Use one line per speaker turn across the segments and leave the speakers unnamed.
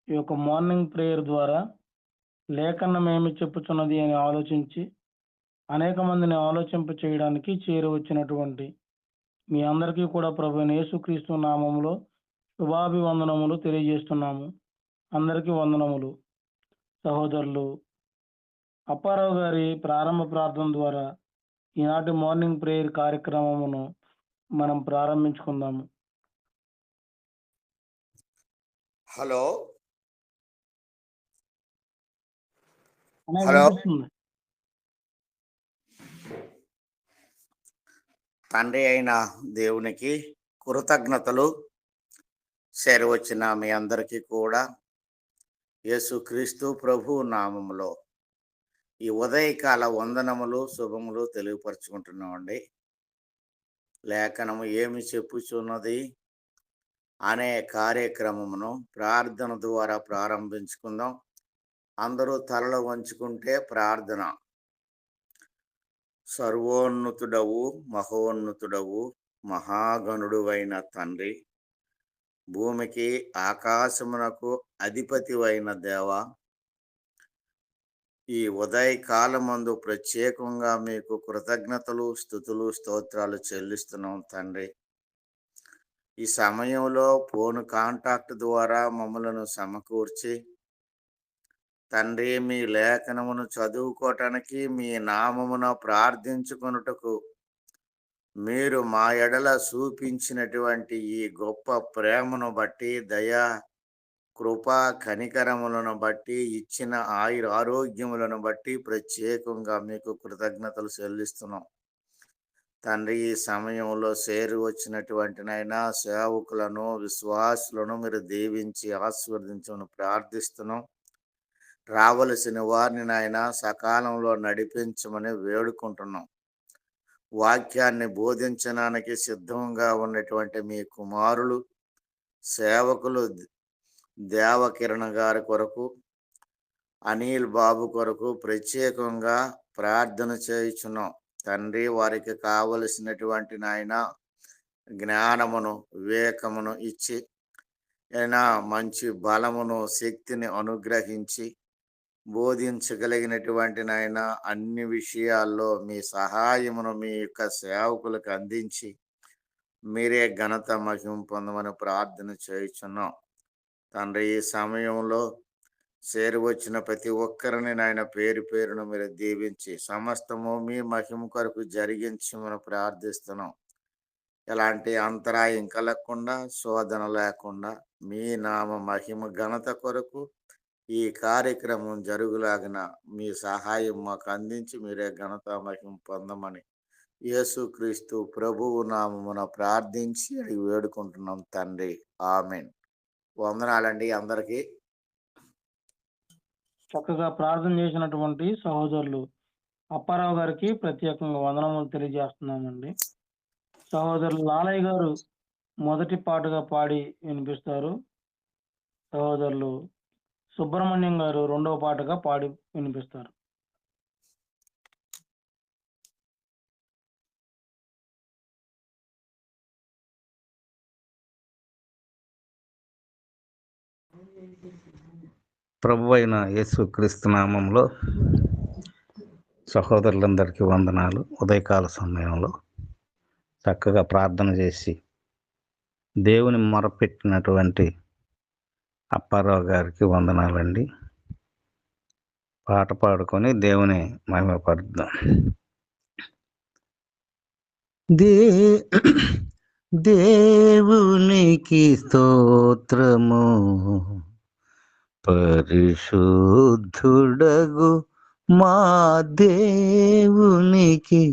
ఈ యొక్క morning prayer ద్వారా లేఖనం ఏమి చెప్పుచున్నది అని ఆలోచించి అనేక మందిని ఆలోచింప చేయడానికి చేరువచ్చినటువంటి మీ అందరికీ కూడా ప్రభువైన యేసుక్రీస్తు నామములో శుభాభివందనములు తెలియజేస్తున్నాము. అందరికీ వందనములు. సహోదరులు అప్పారావు గారి ప్రారంభ ప్రార్థన ద్వారా ఈనాటి మార్నింగ్ ప్రేయర్ కార్యక్రమమును మనం ప్రారంభించుకుందాము.
హలో
హలో వినిపిస్తుంది.
తండ్రి అయిన దేవునికి కృతజ్ఞతలు. చేరువచ్చిన మీ అందరికీ కూడా యేసుక్రీస్తు ప్రభు నామములో ఈ ఉదయకాల వందనములు శుభములు తెలియపరుచుకుంటున్నామండి. లేఖనము ఏమి చెప్పుచున్నది అనే కార్యక్రమమును ప్రార్థన ద్వారా ప్రారంభించుకుందాం. అందరూ తలలు వంచుకుంటే ప్రార్థన. సర్వోన్నతుడవు, మహోన్నతుడవు, మహాగణుడు అయిన తండ్రి, భూమికి ఆకాశమునకు అధిపతి అయిన దేవ, ఈ ఉదయకాలమందు ప్రత్యేకంగా మీకు కృతజ్ఞతలు, స్తుతులు, స్తోత్రాలు చెల్లిస్తున్నాం తండ్రి. ఈ సమయంలో ఫోన్ కాంటాక్ట్ ద్వారా మమ్మలను సమకూర్చి తండ్రి మీ లేఖనమును చదువుకోవటానికి, మీ నామమున ప్రార్థించుకొనుటకు మీరు మా ఎడల చూపించినటువంటి ఈ గొప్ప ప్రేమను బట్టి, దయా కృపా కనికరములను బట్టి, ఇచ్చిన ఆరోగ్యములను బట్టి ప్రత్యేకంగా మీకు కృతజ్ఞతలు చెల్లిస్తున్నాం తండ్రి. ఈ సమయంలో చేరి వచ్చినటువంటి నైనా సేవకులను, విశ్వాసులను మీరు దీవించి ఆశీర్వదించమని ప్రార్థిస్తున్నాం. రావలసిన వారిని నాయన సకాలంలో నడిపించమని వేడుకుంటున్నాం. వాక్యాన్ని బోధించడానికి సిద్ధంగా ఉన్నటువంటి మీ కుమారులు, సేవకులు దేవకిరణ్ గారి కొరకు, అనిల్ బాబు కొరకు ప్రత్యేకంగా ప్రార్థన చేయుచున్నాం తండ్రి. వారికి కావలసినటువంటి నాయన జ్ఞానమును, వివేకమును ఇచ్చి అయినా మంచి బలమును, శక్తిని అనుగ్రహించి బోధించగలిగినటువంటి నాయన అన్ని విషయాల్లో మీ సహాయమును మీ యొక్క సేవకులకు అందించి మీరే ఘనత మహిమ పొందమని ప్రార్థన చేయుచున్నాం తండ్రి. ఈ సమయంలో చేరి వచ్చిన ప్రతి ఒక్కరిని నాయన పేరు పేరును మీరు దీవించి సమస్తము మీ మహిమ కొరకు జరిగించమని ప్రార్థిస్తున్నాం. ఎలాంటి అంతరాయం కలగకుండా, శోధన లేకుండా మీ నామ మహిమ ఘనత కొరకు ఈ కార్యక్రమం జరుగులాగిన మీ సహాయం మాకు అందించి మీరే ఘనత మహిమ పొందమని యేసుక్రీస్తు ప్రభువు నామమున ప్రార్థించి అడిగి వేడుకుంటున్నాం తండ్రి. ఆమేన్. వందనాలండి అందరికీ.
చక్కగా ప్రార్థన చేసినటువంటి సహోదరులు అప్పారావు గారికి ప్రత్యేకంగా వందనములు తెలియజేస్తున్నామండి. సహోదరులు లాలయ్య గారు మొదటి పాటగా పాడి వినిపిస్తారు. సహోదరులు సుబ్రహ్మణ్యం గారు రెండవ పాటగా పాడి వినిపిస్తారు.
ప్రభువైన యేసుక్రీస్తు నామంలో సహోదరులందరికీ వందనాలు. ఉదయకాల సమయంలో చక్కగా ప్రార్థన చేసి దేవుని మొరపెట్టినటువంటి అప్పారావు గారికి వందనాలండి. పాట పాడుకొని దేవుని మహిమపరుద్దాం. దేవునికి స్తోత్రము, పరిశుద్ధుడగు మా దేవునికి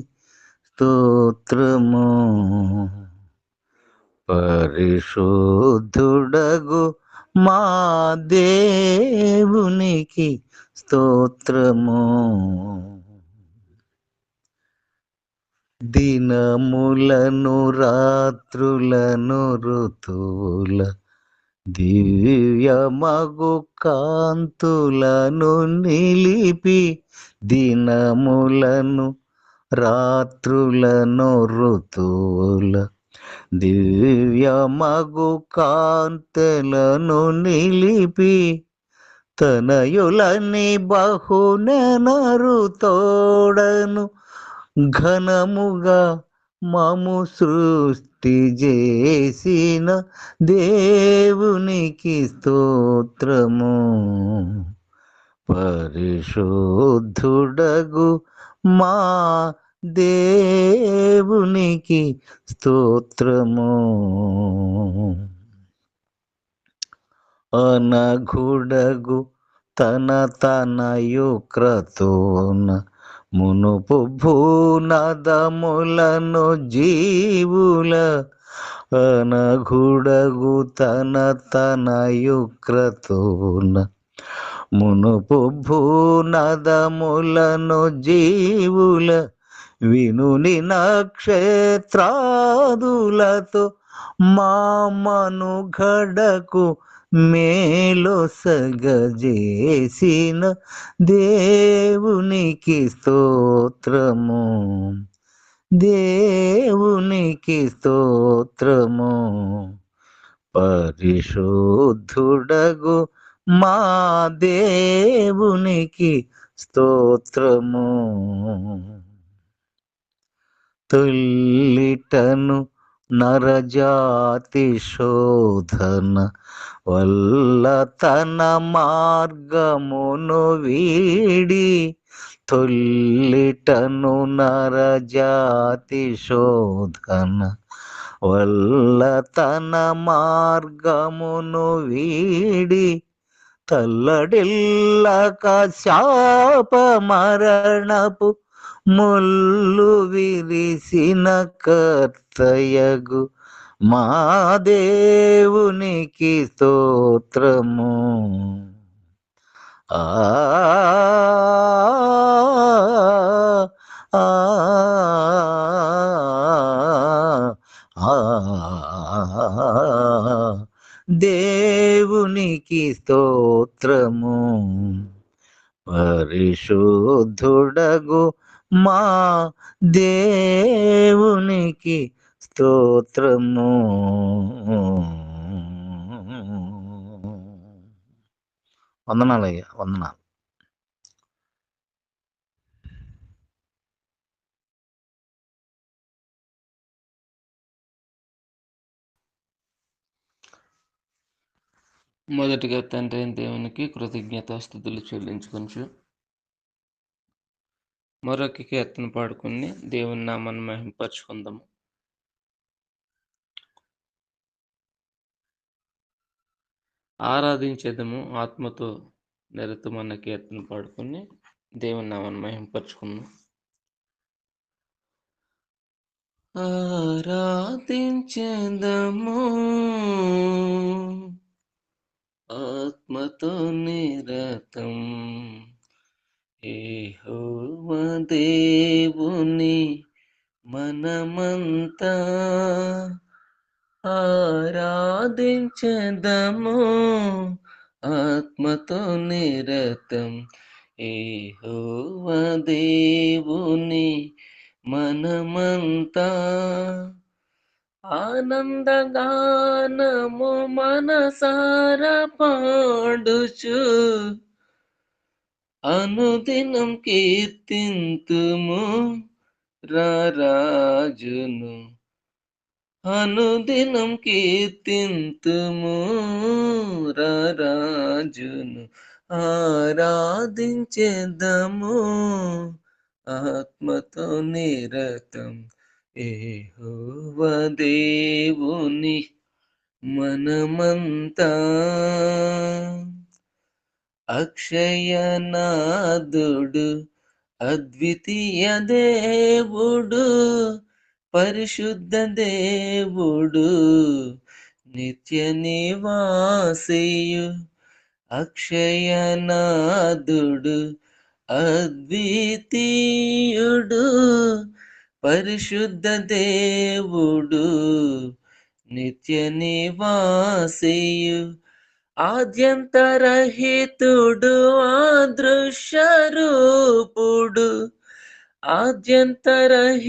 స్తోత్రము, పరిశుద్ధుడగు మా దేవునికి స్తోత్రము. దినములను రాత్రులను ఋతువుల దివ్యమగు కాంతులను నిలిపి, దినములను రాత్రులను ఋతువుల దివ్యమగు కాంతలను నిలిపి తనయులని బహునెనరు తోడను ఘనముగా మము సృష్టి చేసిన దేవునికి స్తోత్రము. పరిశుద్ధుడగు మా దేవునికి స్తోత్రము. అనఘుడగు తనయు క్రతువున మునుపు భూనదములను జీవుల అనఘుడగు తనయు క్రతువున మునుపు భూనదములను జీవుల వినుని నక్షత్రాదులతో మా మనుగడకు మేలొసగజేసిన దేవునికి స్తోత్రము. దేవునికి స్తోత్రము. పరిశుద్ధుడగు మా దేవునికి స్తోత్రము. తొల్లిటను నరజాతి శోధన వల్ల తన మార్గమును వీడి తొల్లిటను నరజాతి శోధన వల్ల తన మార్గమును వీడి తల్లడిల్లక శాప మరణపు ముల్లు విరిసిన కర్తయగు మా దేవునికి స్తోత్రము. ఆ దేవునికి స్తోత్రము. పరిశుద్ధుడగు మా దేవునికి స్తోత్రము. వందనాలయ్యా, వందనాలు.
మొదటిగా తండ్రి అయిన దేవునికి కృతజ్ఞతాస్తుతులు చెల్లించుకొంచు మరొక కీర్తన పాడుకుని దేవుని నామాన్ని మహింపరచుకుందాము. ఆరాధించేదము ఆత్మతో నిరతమన్న కీర్తన పాడుకుని దేవుని నామాన్ని మహింపరచుకుందాం. ఆరాధించేదము ఆత్మతో నిరతం యెహోవా దేవుని మనమంతా ఆరాధించెదము ఆత్మతో నిరతం యెహోవా దేవుని మనమంతా ఆనందగానము మనసారా పాడుచు అనుదినం కీర్తింతుము రారాజును అనుదినం కీర్తింతుము రారాజును ఆరాధించెదము ఆత్మతో నిరతం యెహోవా దేవుని మనమంతా అక్షయనాథుడు అద్వితీయ దేవుడు పరిశుద్ధ దేవుడు నిత్య నివాసియు అక్షయనాథుడు అద్వితీయుడు పరిశుద్ధ దేవుడు నిత్య నివాసియు ఆద్యంతరహితుడు అదృశ్య రూపుడు ఆద్యంతరహితుడు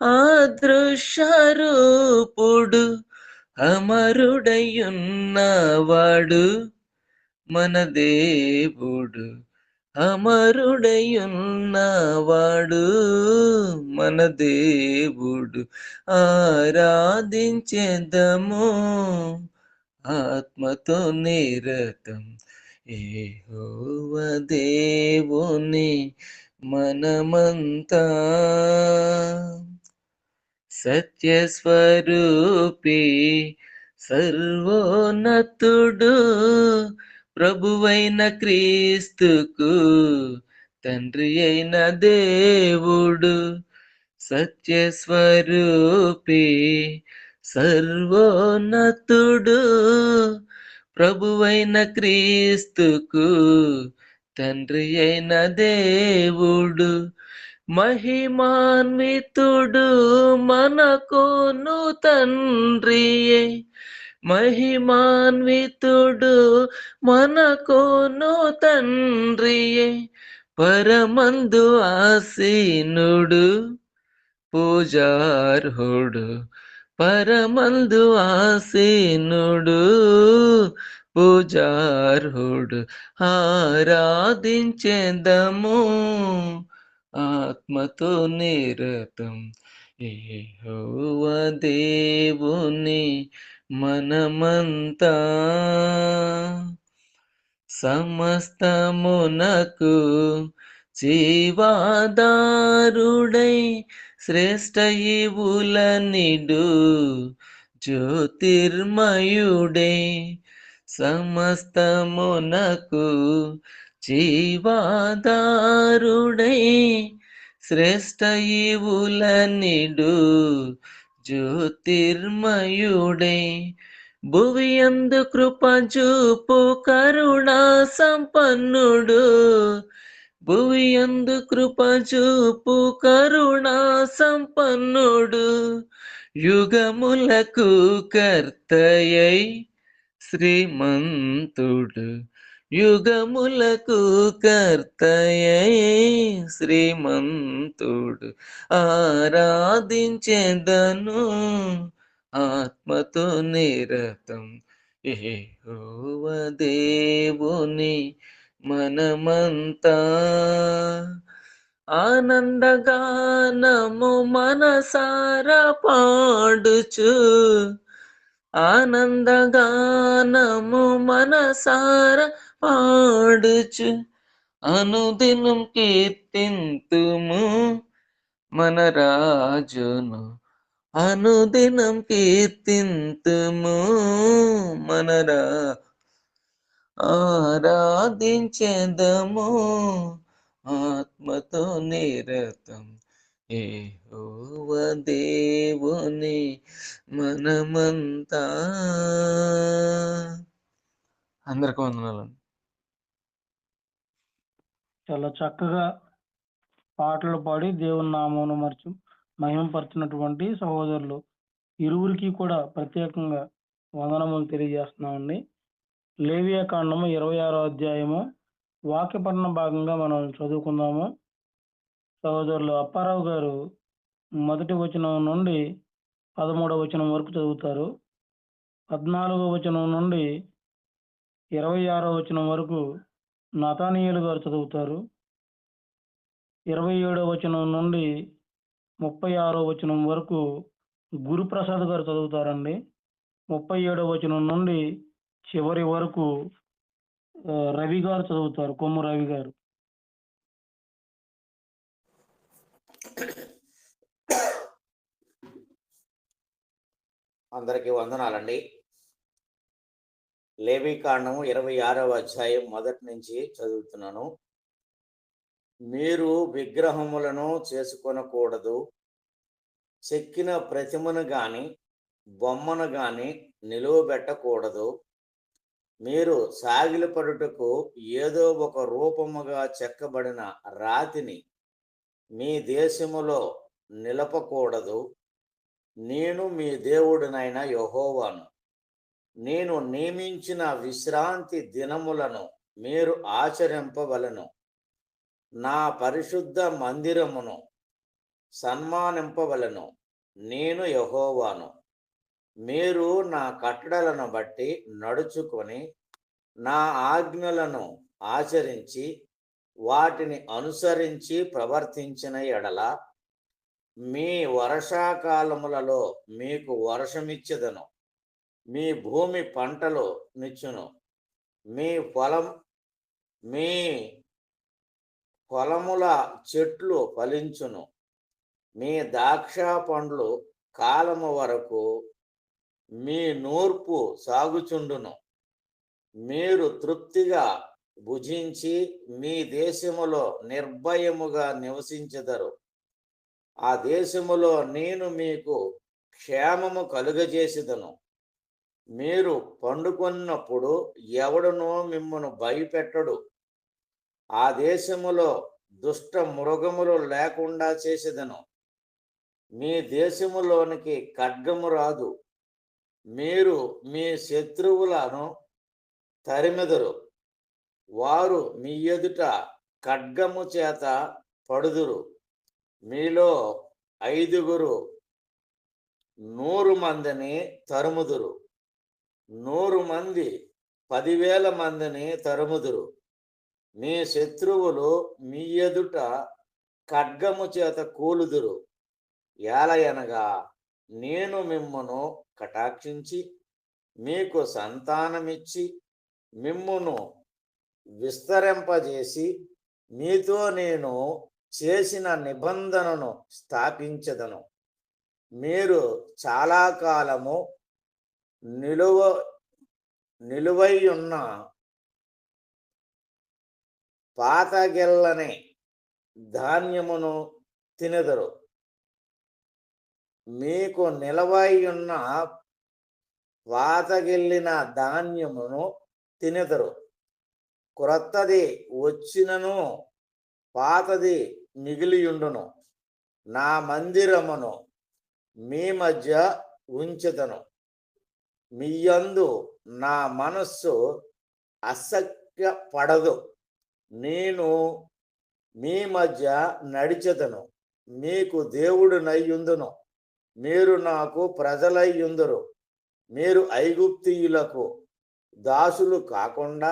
అదృశ్యరూపుడు అమరుడయున్నవాడు మన దేవుడు, అమరుడయున్నవాడు మన దేవుడు. ఆరాధించెదము ఆత్మతో నిరతం యెహోవా దేవుని మనమంతా. సత్యస్వరూపి సర్వోన్నతుడు ప్రభువైన క్రీస్తుకు తండ్రి అయిన దేవుడు. సత్యస్వరూపి సర్వోన్నతుడు ప్రభువైన క్రీస్తుకు తండ్రి అయిన దేవుడు. మహిమాన్వితుడు మనకును తండ్రియే, మహిమాన్వితుడు మనకును తండ్రియే, పరమందు ఆసీనుడు పూజార్హుడు, పరమందు ఆసీనుడు పూజార్హుడు. ఆరాధించెదము ఆత్మతో నిరతం యెహోవా దేవుని మనమంతా. సమస్తమునకు జీవాధారుడై శ్రేష్ఠ ఈవులనిడు జ్యోతిర్మయుడే, సమస్తమునకు జీవాధారుడై శ్రేష్ఠ ఈవులనిడు జ్యోతిర్మయుడే. భువియందు కృప చూపు కరుణా సంపన్నుడు, భువియందు కృప చూపు కరుణా సంపన్నుడు, యుగములకు కర్తయై శ్రీమంతుడు, యుగములకు కర్తయై శ్రీమంతుడు. ఆరాధించెదను ఆత్మతో నిరతం యెహోవా దేవుని మనమంతా. ఆనందగానము మనసారా పాడుచు, ఆనందగానము మనసారా పాడుచు, అనుదినం కీర్తింతుము మన రాజును, అనుదినం కీర్తింతుము మన ఆరాధించెదము ఆత్మతో నిరతం యెహోవా దేవుని మనమంతా. అందరికీ వందనాలు.
చాలా చక్కగా పాటలు పాడి దేవుని నామమును మహిమపరిచినటువంటి సహోదరులు ఇరువురికి కూడా ప్రత్యేకంగా వందనములు తెలియజేస్తున్నామండి. లేవియా కాండము 26వ అధ్యాయము వాక్యపఠన భాగంగా మనం చదువుకుందాము. సహోదరులు అప్పారావు గారు 1వ వచనం నుండి 13వ వచనం వరకు చదువుతారు. 14వ వచనం నుండి 26వ వచనం వరకు నతానీయులు గారు చదువుతారు. 27వ వచనం నుండి 36వ వచనం వరకు గురుప్రసాద్ గారు చదువుతారండి. 37వ వచనం నుండి చివరి వరకు రవి గారు చదువుతారు, కొమ్ము రవి గారు.
అందరికీ వందనాలండి. లేవీకాండము 26వ అధ్యాయం మొదటి నుంచి చదువుతున్నాను. మీరు విగ్రహములను చేసుకొనకూడదు, చెక్కిన ప్రతిమను గాని బొమ్మను గాని నిలువబెట్టకూడదు. మీరు సాగిలపడుటకు ఏదో ఒక రూపముగా చెక్కబడిన రాతిని మీ దేశములో నిలపకూడదు. నేను మీ దేవుడినైన యెహోవాను. నేను నియమించిన విశ్రాంతి దినములను మీరు ఆచరింపవలెను. నా పరిశుద్ధ మందిరమును సన్మానింపవలెను. నేను యెహోవాను. మీరు నా కట్టడలను బట్టి నడుచుకొని నా ఆజ్ఞలను ఆచరించి వాటిని అనుసరించి ప్రవర్తించిన ఎడల మీ వర్షాకాలములలో మీకు వర్షమిచ్చెదను. మీ భూమి పంటలు నిచ్చును. మీ పొలముల చెట్లు ఫలించును. మీ ద్రాక్ష పండ్లు కాలము వరకు మీ నూర్పు సాగుచుండును. మీరు తృప్తిగా భుజించి మీ దేశములో నిర్భయముగా నివసించెదరు. ఆ దేశములో నేను మీకు క్షేమము కలుగజేసేదను. మీరు పండుకొన్నప్పుడు ఎవడునూ మిమ్మును భయపెట్టడు. ఆ దేశములో దుష్ట మృగములు లేకుండా చేసేదను. మీ దేశములోనికి ఖడ్గము రాదు. మీరు మీ శత్రువులను తరిమెదరు. వారు మీ ఎదుట ఖడ్గము చేత పడుదురు. మీలో 5 100 మందిని తరుముదురు. 100 మంది 10,000 మందిని తరుముదురు. మీ శత్రువులు మీ ఎదుట ఖడ్గము చేత కూలుదురు. ఏలయనగా నేను మిమ్మును కటాక్షించి మీకు సంతానమిచ్చి మిమ్మును విస్తరింపజేసి మీతో నేను చేసిన నిబంధనను స్థాపించెదను. మీరు చాలా కాలము నిలువైయున్న పాతగిల్లని ధాన్యమును తినెదరు. మీకు నిలవైయున్న పాతగిల్లిన ధాన్యమును తినెదరు. క్రొత్తది వచ్చినను పాతది మిగిలియుండును. నా మందిరమును మీ మధ్య ఉంచెదను. మీయందు నా మనస్సు అసహ్యపడదు. నేను మీ మధ్య నడిచెదను. మీకు దేవుడునయ్యుందును. మీరు నాకు ప్రజలయ్యుందురు. మీరు ఐగుప్తీయులకు దాసులు కాకుండా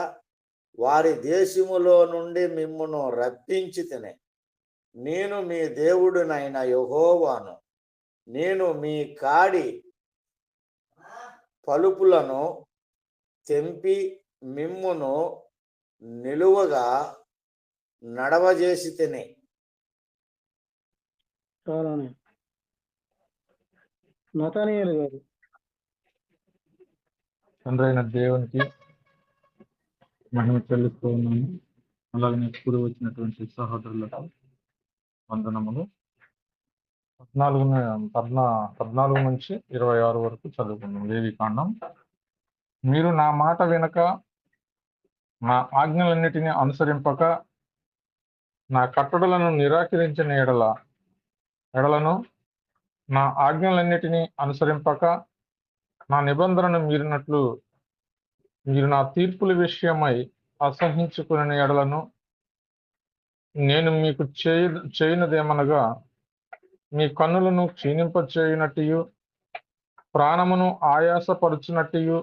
వారి దేశములో నుండి మిమ్మును రప్పించితిని. నేను మీ దేవుడునైన యెహోవాను. నేను మీ కాడి పలుపులను తెంపి మిమ్మును నిలువగా నడవజేసితిని.
చాలానే. నతనీయులు గారు.
తండ్రి అయిన దేవునికి మహిమ చెల్లిస్తూ ఉన్నాము. అలాగనే కూడి వచ్చినటువంటి సహోదరులకు వందనములు. 14 నుంచి 26 వరకు చదువుకున్నాం. లేవికాండం. మీరు నా మాట వినక నా ఆజ్ఞలన్నిటినీ అనుసరింపక నా కట్టడలను నిరాకరించిన ఎడలను నా ఆజ్ఞలన్నిటినీ అనుసరింపక నా నిబంధనను మీరినట్లు మీరు నా తీర్పుల విషయమై అసహించుకునే ఎడలను నేను మీకు చేయనదేమనగా మీ కన్నులను క్షీణింపచేయునట్టు ప్రాణమును ఆయాసపరుచునట్టు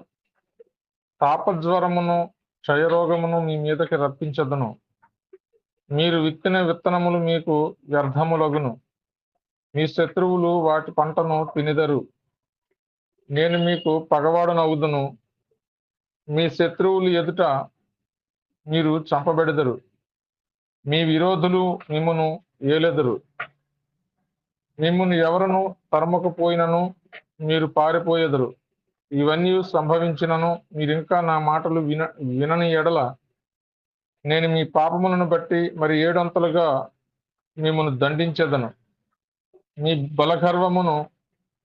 తాపజ్వరమును క్షయరోగమును మీ మీదకి రప్పించదును. మీరు విత్తిన విత్తనములు మీకు వ్యర్థములగును. మీ శత్రువులు వాటి పంటను తినిదరు. నేను మీకు పగవాడనవుదును. మీ శత్రువులు ఎదుట మీరు చంపబెడెదరు. మీ విరోధులు మిమ్మును ఏలెదరు. మిమ్మును ఎవరును తరమకపోయినను మీరు పారిపోయెదరు. ఇవన్నీ సంభవించినను మీరింకా నా మాటలు వినని ఎడల నేను మీ పాపములను బట్టి మరి 7 అంతలుగా మిమ్మును దండించెదను. మీ బలగర్వమును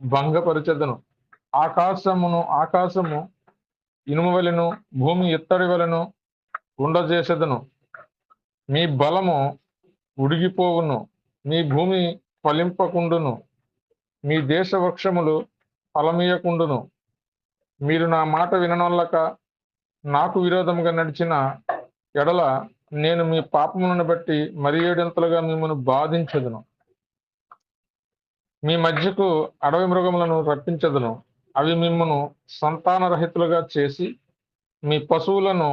భంగపరిచెదను. ఆకాశము ఇనుము వలెను భూమి ఇత్తడి వలెను ఉండజేసెదను. మీ బలము ఉడిగిపోవును. మీ భూమి ఫలింపకుండును. మీ దేశ వృక్షములు ఫలమీయకుండును. మీరు నా మాట విననొల్లక నాకు విరోధముగా నడిచిన ఎడల నేను మీ పాపములను బట్టి మరి ఏడంతలుగా మిమ్మల్ని బాధించదును. మీ మధ్యకు అడవి మృగములను రప్పించదును. అవి మిమ్మను సంతానరహితులుగా చేసి మీ పశువులను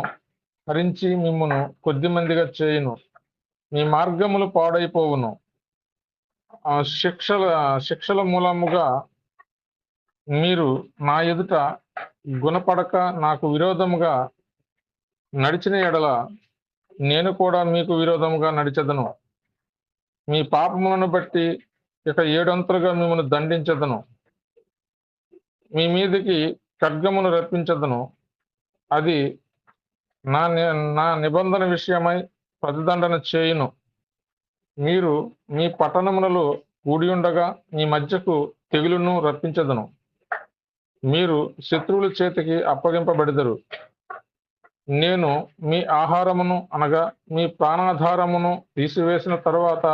హరించి మిమ్మను కొద్దిమందిగా చేయును. మీ మార్గములు పాడైపోవును. శిక్షల మూలముగా మీరు నా ఎదుట గుణపడక నాకు విరోధముగా నడిచిన ఎడల నేను కూడా మీకు విరోధముగా నడిచెదను. మీ పాపములను బట్టి ఇక 7 అంతలుగా మిమ్మల్ని దండించదను. మీ మీదికి ఖడ్గమును రప్పించదను. అది నా నిబంధన విషయమై ప్రతిదండన చేయును. మీరు మీ పట్టణములలో కూడి ఉండగా మీ మధ్యకు తెగులును రప్పించదను. మీరు శత్రువుల చేతికి అప్పగింపబడెదరు. నేను మీ ఆహారమును అనగా మీ ప్రాణాధారమును తీసివేసిన తరువాత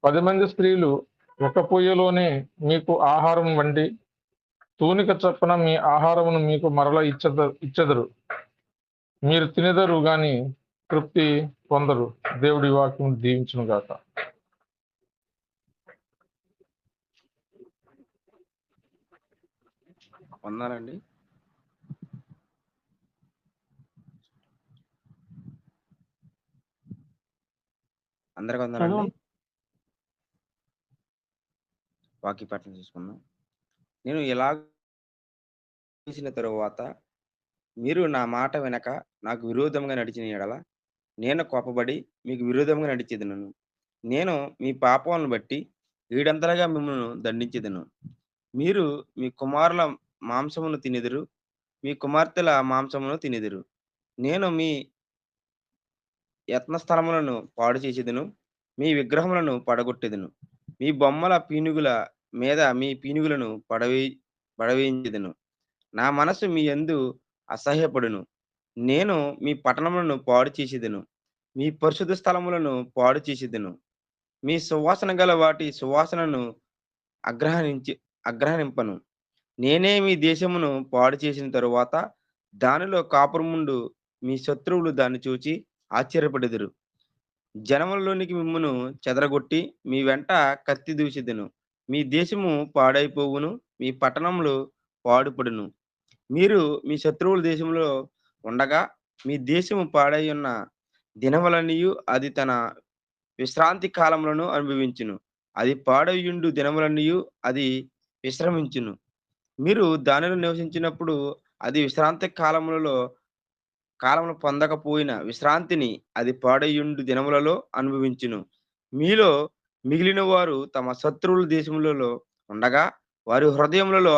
10 మంది స్త్రీలు ఒక పొయ్యిలోనే మీకు ఆహారం వండి తూనిక చొప్పున మీ ఆహారమును మీకు మరల ఇచ్చెదరు. మీరు తినెదరు గాని తృప్తి పొందరు. దేవుడి వాక్యం దీవించును గాక.
వందనాలండి. అందరికి వందనాలండి. వాక్య పాఠం చూసుకుందాం. నేను ఇలా చేసిన తరువాత మీరు నా మాట వెనక నాకు విరోధంగా నడిచిన ఎడల నేను కోపబడి మీకు విరోధంగా నడిచేదను. నేను మీ పాపములను బట్టి 7 అంతలుగా మిమ్మల్ని దండించేదను. మీరు మీ కుమారుల మాంసమును తినెదరు, మీ కుమార్తెల మాంసమును తినెదరు. నేను మీ యత్న స్థలములను పాడు చేసేదను, మీ విగ్రహములను పడగొట్టెదను. మీ బొమ్మల పీనుగుల మీద మీ పీనుగులను పడవేయించెదను. నా మనసు మీ యందు అసహ్యపడును. నేను మీ పట్టణములను పాడు చేసేదను, మీ పరిశుద్ధ స్థలములను పాడు చేసేదను. మీ సువాసన గల వాటి సువాసనను అగ్రహణింపను. నేనే మీ దేశమును పాడు చేసిన తరువాత దానిలో కాపురముండు మీ శత్రువులు దాన్ని చూచి ఆశ్చర్యపడెదరు. జనములలోనికి మిమ్మును చెదరగొట్టి మీ వెంట కత్తి దూసెదను. మీ దేశము పాడైపోవును, మీ పట్టణములు పాడుపడును. మీరు మీ శత్రువుల దేశంలో ఉండగా మీ దేశము పాడై ఉన్న దినములన్నీయు అది తన విశ్రాంతి కాలములను అనుభవించును. అది పాడయ్యుండు దినములన్నీయు అది విశ్రమించును. మీరు దానిలో నివసించినప్పుడు అది విశ్రాంతి కాలములు పొందకపోయిన విశ్రాంతిని అది పాడయ్యుండు దినములలో అనుభవించును. మీలో మిగిలిన వారు తమ శత్రువుల దేశములలో ఉండగా వారి హృదయములలో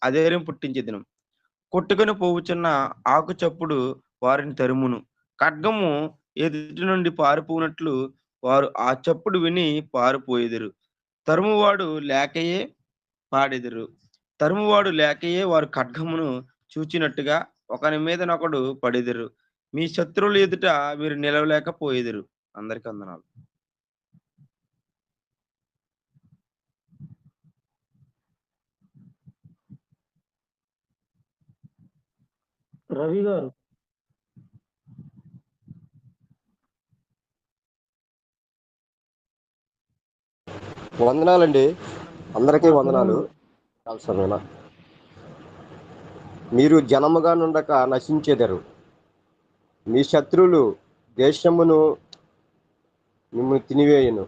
అధైర్యం పుట్టించెదను. కొట్టుకొని పోవుచున్న ఆకు చప్పుడు వారిని తరుమును. ఖడ్గము ఎదుటి నుండి పారిపోయినట్లు వారు ఆ చప్పుడు విని పారిపోయెదరు. తరుమువాడు లేకయే వారు ఖడ్గమును చూచినట్టుగా ఒకని మీదనొకడు పడెదరు. మీ శత్రువుల ఎదుట మీరు నిలవలేకపోయేదరు. అందరికీ వందనాలు.
రవి గారు.
వందనాలండి. అందరికీ వందనాలు. అవసరమేనా? మీరు జనముగా నుండక నశించెదరు. మీ శత్రువులు దేశమును మిమ్ము తినివేయును.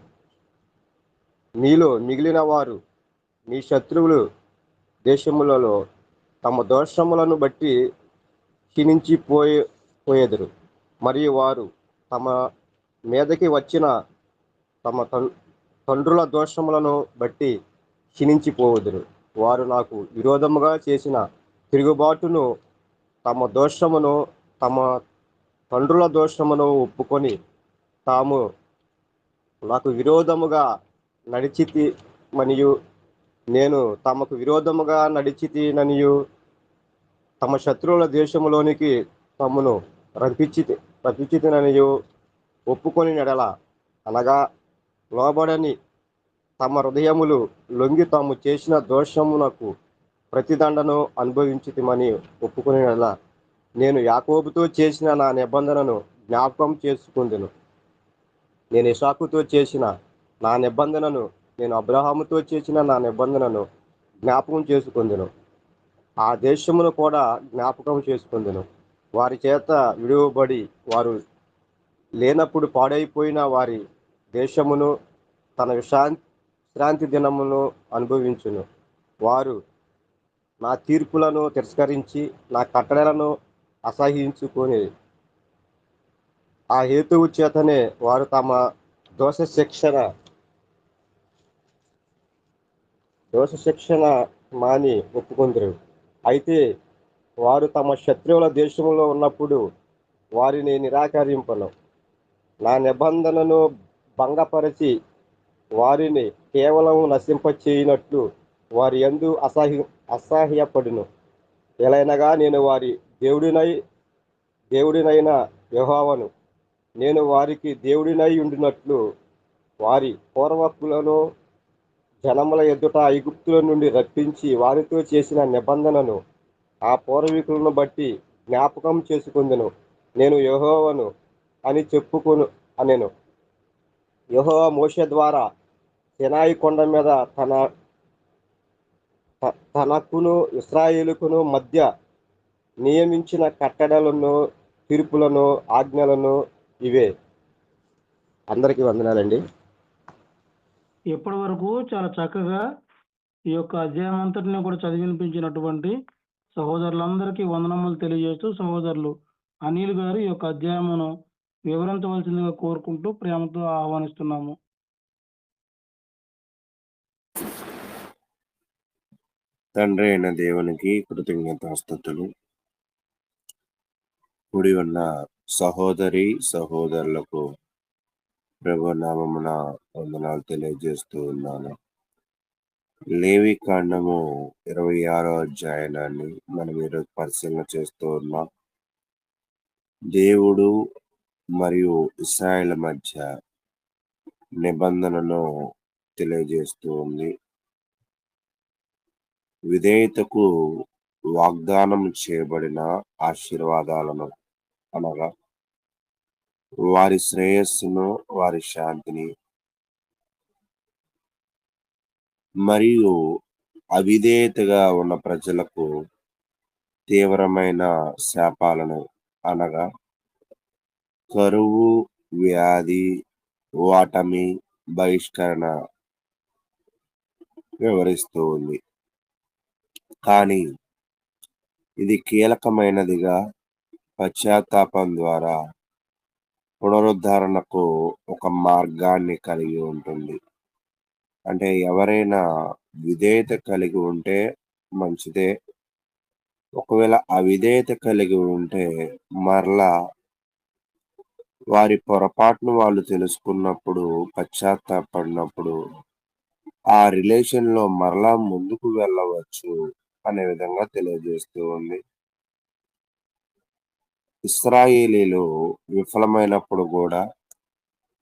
మీలో మిగిలిన వారు మీ శత్రువులు దేశములలో తమ దోషములను బట్టి క్షీణించిపోయేదరు. మరియు వారు తమ మీదకి వచ్చిన తమ తండ్రుల దోషములను బట్టి క్షీణించిపోవుదురు. వారు నాకు విరోధముగా చేసిన తిరుగుబాటును తమ దోషమును తమ తండ్రుల దోషమును ఒప్పుకొని తాము నాకు విరోధముగా నడిచితి మరియు నేను తమకు విరోధముగా నడిచితిననియు తమ శత్రువుల దేశములోనికి తమను రప్పించితిననియు ఒప్పుకొని నెడల అనగా లోబడని తమ హృదయములు లొంగి తాము చేసిన దోషమునకు ప్రతిదండను అనుభవించితిమని ఒప్పుకునేలా నేను యాకోబుతో చేసిన నా నిబంధనను జ్ఞాపకం చేసుకుందును. నేను ఇసాకుతో చేసిన నా నిబంధనను, నేను అబ్రహాముతో చేసిన నా నిబంధనను జ్ఞాపకం చేసుకుందును. ఆ దేశమును కూడా జ్ఞాపకం చేసుకుందును. వారి చేత విడువబడి వారు లేనప్పుడు పాడైపోయిన వారి దేశమును తన విశ్రాంతి దినమును అనుభవించును. వారు నా తీర్పులను తిరస్కరించి నా కట్టడలను అసహించుకొని ఆ హేతువు చేతనే వారు తమ దోష శిక్షణ మాని ఒప్పుకొందరు. అయితే వారు తమ శత్రువుల దేశంలో ఉన్నప్పుడు వారిని నిరాకరింపను. నా నిబంధనను భంగపరిచి వారిని కేవలం నశింపచేయునట్లు వారి యందు అసహ్యపడును. ఎలైనగా నేను వారి దేవుడినైన యెహోవాను. నేను వారికి దేవుడినై ఉండినట్లు వారి పూర్వకులను జనముల ఎదుట ఐగుప్తుల నుండి రప్పించి వారితో చేసిన నిబంధనను ఆ పూర్వీకులను బట్టి జ్ఞాపకం చేసుకుందును. నేను యెహోవాను అని చెప్పుకొను అనెను. యెహోవా మోషే ద్వారా సినాయి కొండ మీద తనకును ఇశ్రాయేలుకును మధ్య నియమించిన కట్టడలను, తీర్పులను, ఆజ్ఞలను ఇవే. అందరికీ వందనాలండి.
ఇప్పటి వరకు చాలా చక్కగా ఈ యొక్క అధ్యాయం అంతటిని కూడా చదివినిపించినటువంటి సహోదరులందరికీ వందనములు తెలియజేస్తూ సహోదరులు అనిల్ గారు ఈ యొక్క అధ్యాయమును వివరించవలసిందిగా కోరుకుంటూ ప్రేమతో ఆహ్వానిస్తున్నాము.
తండ్రి అయిన దేవునికి కృతజ్ఞతాస్తుతులు. కూడి ఉన్న సహోదరి సహోదరులకు ప్రభు నామమున వందనాలు తెలియజేస్తూ ఉన్నాను. లేవి కాండము 26వ అధ్యాయాన్ని మనం ఈరోజు పరిశీలన చేస్తూ ఉన్నాం. దేవుడు మరియు ఇశ్రాయేలు మధ్య నిబంధనను తెలియజేస్తూ ఉంది. విధేయతకు వాగ్దానం చేయబడిన ఆశీర్వాదాలను, అనగా వారి శ్రేయస్సును, వారి శాంతిని, మరియు అవిధేయతగా ఉన్న ప్రజలకు తీవ్రమైన శాపాలను, అనగా కరువు, వ్యాధి, ఓటమి, బహిష్కరణ వివరిస్తూ ఉంది. కానీ ఇది కీలకమైనదిగా పశ్చాత్తాపం ద్వారా పునరుద్ధరణకు ఒక మార్గాన్ని కలిగి ఉంటుంది. అంటే ఎవరైనా విధేయత కలిగి ఉంటే మంచిదే. ఒకవేళ అవిధేయత కలిగి ఉంటే మరలా వారి పొరపాటును వాళ్ళు తెలుసుకున్నప్పుడు, పశ్చాత్తాపడినప్పుడు ఆ రిలేషన్‌లో మరలా ముందుకు వెళ్ళవచ్చు అనే విధంగా తెలియజేస్తూ ఉంది. ఇశ్రాయేలీయులు విఫలమైనప్పుడు కూడా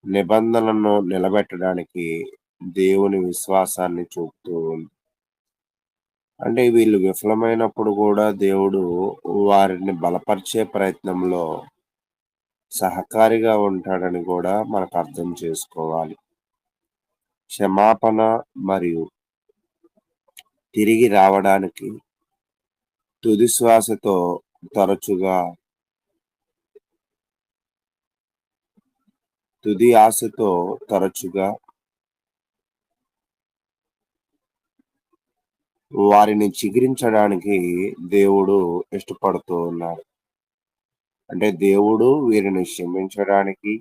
నిబంధనలను నిలబెట్టడానికి దేవుని విశ్వాసాన్ని చూపుతూ ఉంది. అంటే వీళ్ళు విఫలమైనప్పుడు కూడా దేవుడు వారిని బలపరిచే ప్రయత్నంలో సహకారిగా ఉంటాడని కూడా మనకు అర్థం చేసుకోవాలి. క్షమాపణ మరియు తిరిగి రావడానికి తుది శ్వాసతో తుది ఆశతో తరచుగా వారిని చిగురించడానికి దేవుడు ఇష్టపడుతూ ఉన్నాడు. అంటే దేవుడు వీరిని క్షమించడానికి,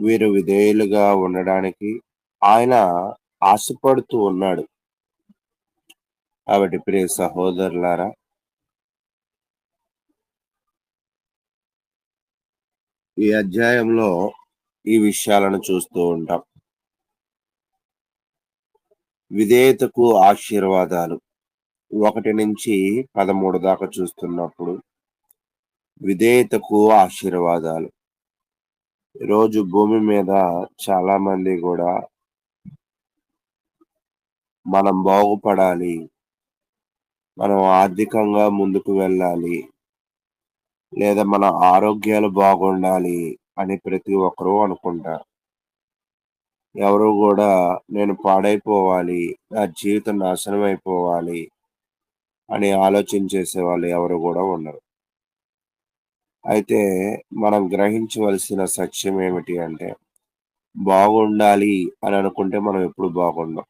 వీరు విధేయులుగా ఉండడానికి ఆయన ఆశపడుతూ ఉన్నాడు. కాబట్టి ప్రియ సహోదరులారా, ఈ అధ్యాయంలో ఈ విషయాలను చూస్తూ ఉంటాం. విధేయతకు ఆశీర్వాదాలు 1 నుంచి 13 దాకా చూస్తున్నప్పుడు విధేయతకు ఆశీర్వాదాలు. ఈరోజు భూమి మీద చాలా మంది కూడా మనం బాగుపడాలి, మనం ఆర్థికంగా ముందుకు వెళ్ళాలి,
లేదా మన ఆరోగ్యాలు బాగుండాలి అని ప్రతి ఒక్కరూ అనుకుంటారు. ఎవరు కూడా నేను పాడైపోవాలి, నా జీవితం నాశనం అయిపోవాలి అని ఆలోచన చేసేవాళ్ళు ఎవరు కూడా ఉండరు. అయితే మనం గ్రహించవలసిన సత్యం ఏమిటి అంటే, బాగుండాలి అని అనుకుంటే మనం ఎప్పుడు బాగుండం.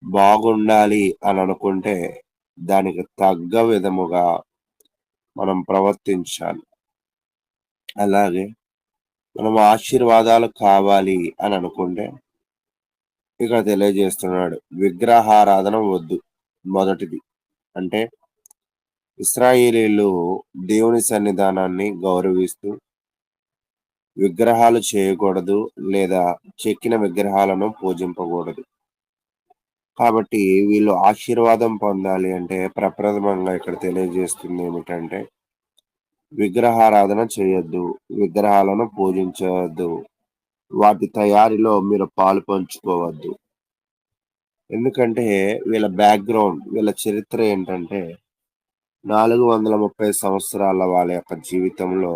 బాగుండాలి అని అనుకుంటే దానికి తగ్గ విధముగా మనం ప్రవర్తించాలి. అలాగే మనం ఆశీర్వాదాలు కావాలి అని అనుకుంటే ఇక్కడ తెలియజేస్తున్నాడు, విగ్రహారాధన వద్దు. మొదటిది అంటే ఇశ్రాయేలీయులు దేవుని సన్నిధానాన్ని గౌరవిస్తూ విగ్రహాలు చేయకూడదు లేదా చెక్కిన విగ్రహాలను పూజింపకూడదు. కాబట్టి వీళ్ళు ఆశీర్వాదం పొందాలి అంటే ప్రప్రథమంగా ఇక్కడ తెలియజేస్తుంది ఏమిటంటే, విగ్రహారాధన చేయొద్దు, విగ్రహాలను పూజించవద్దు, వాటి తయారీలో మీరు పాలు పంచుకోవద్దు. ఎందుకంటే వీళ్ళ బ్యాక్గ్రౌండ్, వీళ్ళ చరిత్ర ఏంటంటే 430 సంవత్సరాల వాళ్ళ యొక్క జీవితంలో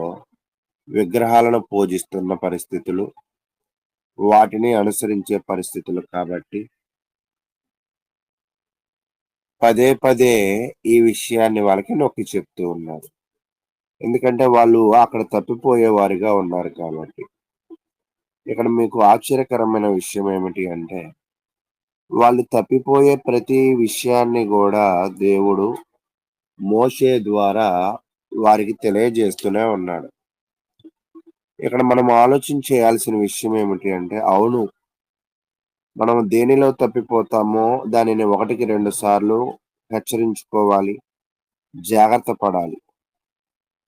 విగ్రహాలను పూజిస్తున్న పరిస్థితులు, వాటిని అనుసరించే పరిస్థితులు. కాబట్టి పదే పదే ఈ విషయాన్ని వాళ్ళకి నొక్కి చెప్తూ ఉన్నారు. ఎందుకంటే వాళ్ళు అక్కడ తప్పిపోయేవారుగా ఉన్నారు కాబట్టి. ఇక్కడ మీకు ఆశ్చర్యకరమైన విషయం ఏమిటి అంటే, వాళ్ళు తప్పిపోయే ప్రతి విషయాన్ని కూడా దేవుడు మోషే ద్వారా వారికి తెలియజేస్తూనే ఉన్నాడు. ఇక్కడ మనం ఆలోచన చేయాల్సిన విషయం ఏమిటి అంటే, అవును, మనం దేనిలో తప్పిపోతామో దానిని 1కి 2 సార్లు హెచ్చరించుకోవాలి, జాగ్రత్త పడాలి.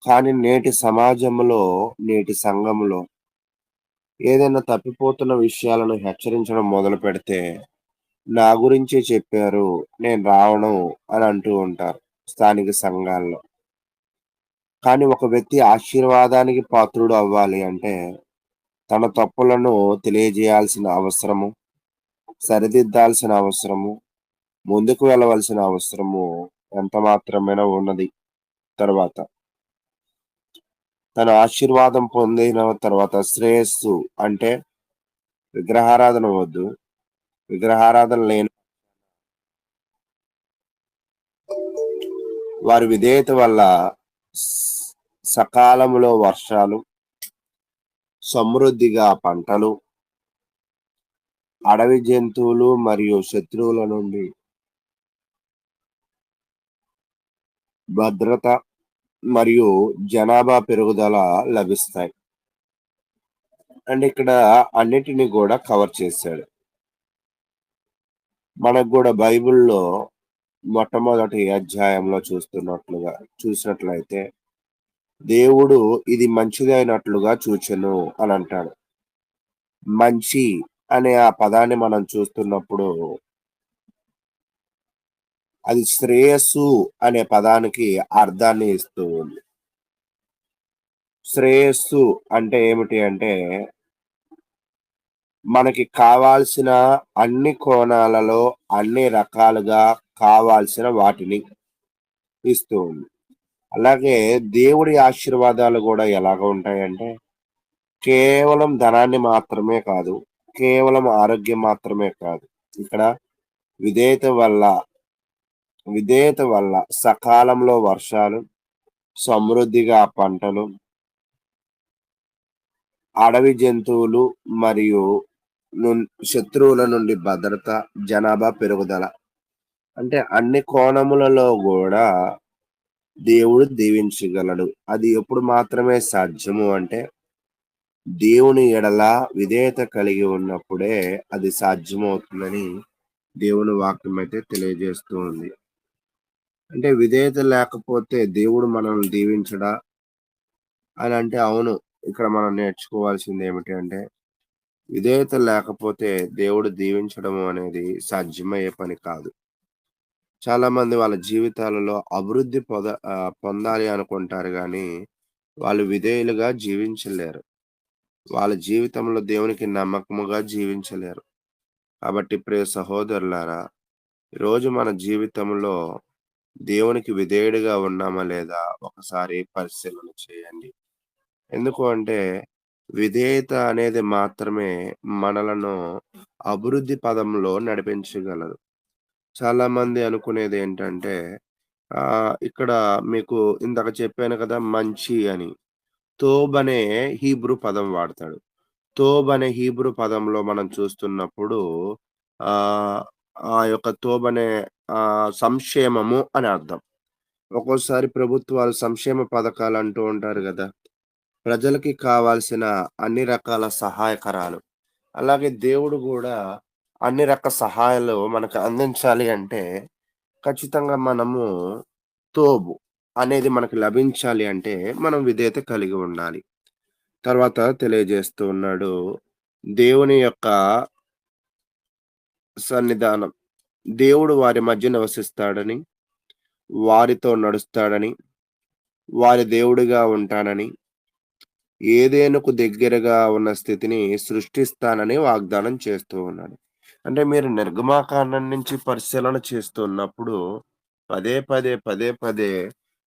కానీ నేటి సమాజంలో, నేటి సంఘంలో ఏదైనా తప్పిపోతున్న విషయాలను హెచ్చరించడం మొదలుపెడితే, నా గురించే చెప్పారు, నేను రావను అని అంటూ ఉంటారు స్థానిక సంఘాల్లో. కానీ ఒక వ్యక్తి ఆశీర్వాదానికి పాత్రుడు అవ్వాలి అంటే, తన తప్పులను తెలియజేయాల్సిన అవసరము, సరిదిద్దాల్సిన అవసరము, ముందుకు వెళ్ళవలసిన అవసరము ఎంత మాత్రమైనా ఉన్నది. తర్వాత తన ఆశీర్వాదం పొందిన తర్వాత శ్రేయస్సు అంటే విగ్రహారాధన వద్దు. విగ్రహారాధన లేని వారి విధేయత వల్ల సకాలంలో వర్షాలు, సమృద్ధిగా పంటలు, అడవి జంతువులు మరియు శత్రువుల నుండి భద్రత మరియు జనాభా పెరుగుదల లభిస్తాయి. అండ్ ఇక్కడ అన్నిటిని కూడా కవర్ చేశాడు. మనకు కూడా బైబిల్లో మొట్టమొదటి అధ్యాయంలో చూసినట్లయితే దేవుడు ఇది మంచిదైనట్లుగా చూచెను అని అంటాడు. మంచి అనే ఆ పదాన్ని మనం చూస్తున్నప్పుడు అది శ్రేయస్సు అనే పదానికి అర్థాన్ని ఇస్తూ ఉంది. శ్రేయస్సు అంటే ఏమిటి అంటే, మనకి కావాల్సిన అన్ని కోణాలలో అన్ని రకాలుగా కావాల్సిన వాటిని ఇస్తూ ఉంది. అలాగే దేవుడి ఆశీర్వాదాలు కూడా ఎలాగ ఉంటాయంటే, కేవలం ధనాన్ని మాత్రమే కాదు, కేవలం ఆరోగ్యం మాత్రమే కాదు. ఇక్కడ విధేయత వల్ల సకాలంలో వర్షాలు, సమృద్ధిగా పంటలు, అడవి జంతువులు మరియు శత్రువుల నుండి భద్రత, జనాభా పెరుగుదల. అంటే అన్ని కోణములలో కూడా దేవుడు దీవించగలడు. అది ఎప్పుడు మాత్రమే సాధ్యము అంటే, దేవుని ఎడల విధేయత కలిగి ఉన్నప్పుడే అది సాధ్యమవుతుందని దేవుని వాక్యం అయితే తెలియజేస్తూ ఉంది. అంటే విధేయత లేకపోతే దేవుడు మనల్ని దీవించడా అని అంటే, అవును. ఇక్కడ మనం నేర్చుకోవాల్సింది ఏమిటి అంటే, విధేయత లేకపోతే దేవుడు దీవించడం అనేది సాధ్యమయ్యే పని కాదు. చాలా మంది వాళ్ళ జీవితాలలో అభివృద్ధి పొందాలి అనుకుంటారు కానీ వాళ్ళు విధేయులుగా జీవించలేరు. వాళ్ళ జీవితంలో దేవునికి నమ్మకముగా జీవించలేరు. కాబట్టి ప్రియ సహోదరులారా, ఈరోజు మన జీవితంలో దేవునికి విధేయుడిగా ఉన్నామా లేదా ఒకసారి పరిశీలన చేయండి. ఎందుకు అంటే విధేయత అనేది మాత్రమే మనలను అభివృద్ధి పదంలో నడిపించగలదు. చాలామంది అనుకునేదేంటంటే ఇక్కడ మీకు ఇందాక చెప్పాను కదా! మంచి అని. తోబ్ అనే హీబ్రూ పదం వాడతాడు. తోబ్ అనే హీబ్రూ పదంలో మనం చూస్తున్నప్పుడు ఆహ్, ఆ యొక్క తోబ్ అనే సంక్షేమము అని అర్థం. ఒక్కోసారి ప్రభుత్వాలు సంక్షేమ పథకాలు అంటూ ఉంటారు గదా! ప్రజలకి కావాల్సిన అన్ని రకాల సహాయకరాలు. అలాగే దేవుడు గూడా అన్ని రకాల సహాయాలు మనకు అందించాలి అంటే ఖచ్చితంగా మనము తోబు అనేది మనకు లభించాలి అంటే మనం విధేయత కలిగి ఉండాలి. తర్వాత తెలియజేస్తూ ఉన్నాడు. దేవుని యొక్క సన్నిధానం. దేవుడు వారి మధ్య నివసిస్తాడని, వారితో నడుస్తాడని, వారి దేవుడిగా ఉంటానని, ఏదెనుకు దగ్గరగా ఉన్న స్థితిని సృష్టిస్తానని వాగ్దానం చేస్తూ ఉన్నాడు. అంటే మీరు నిర్గమాకాండం నుంచి పరిశీలన చేస్తున్నప్పుడు పదే పదే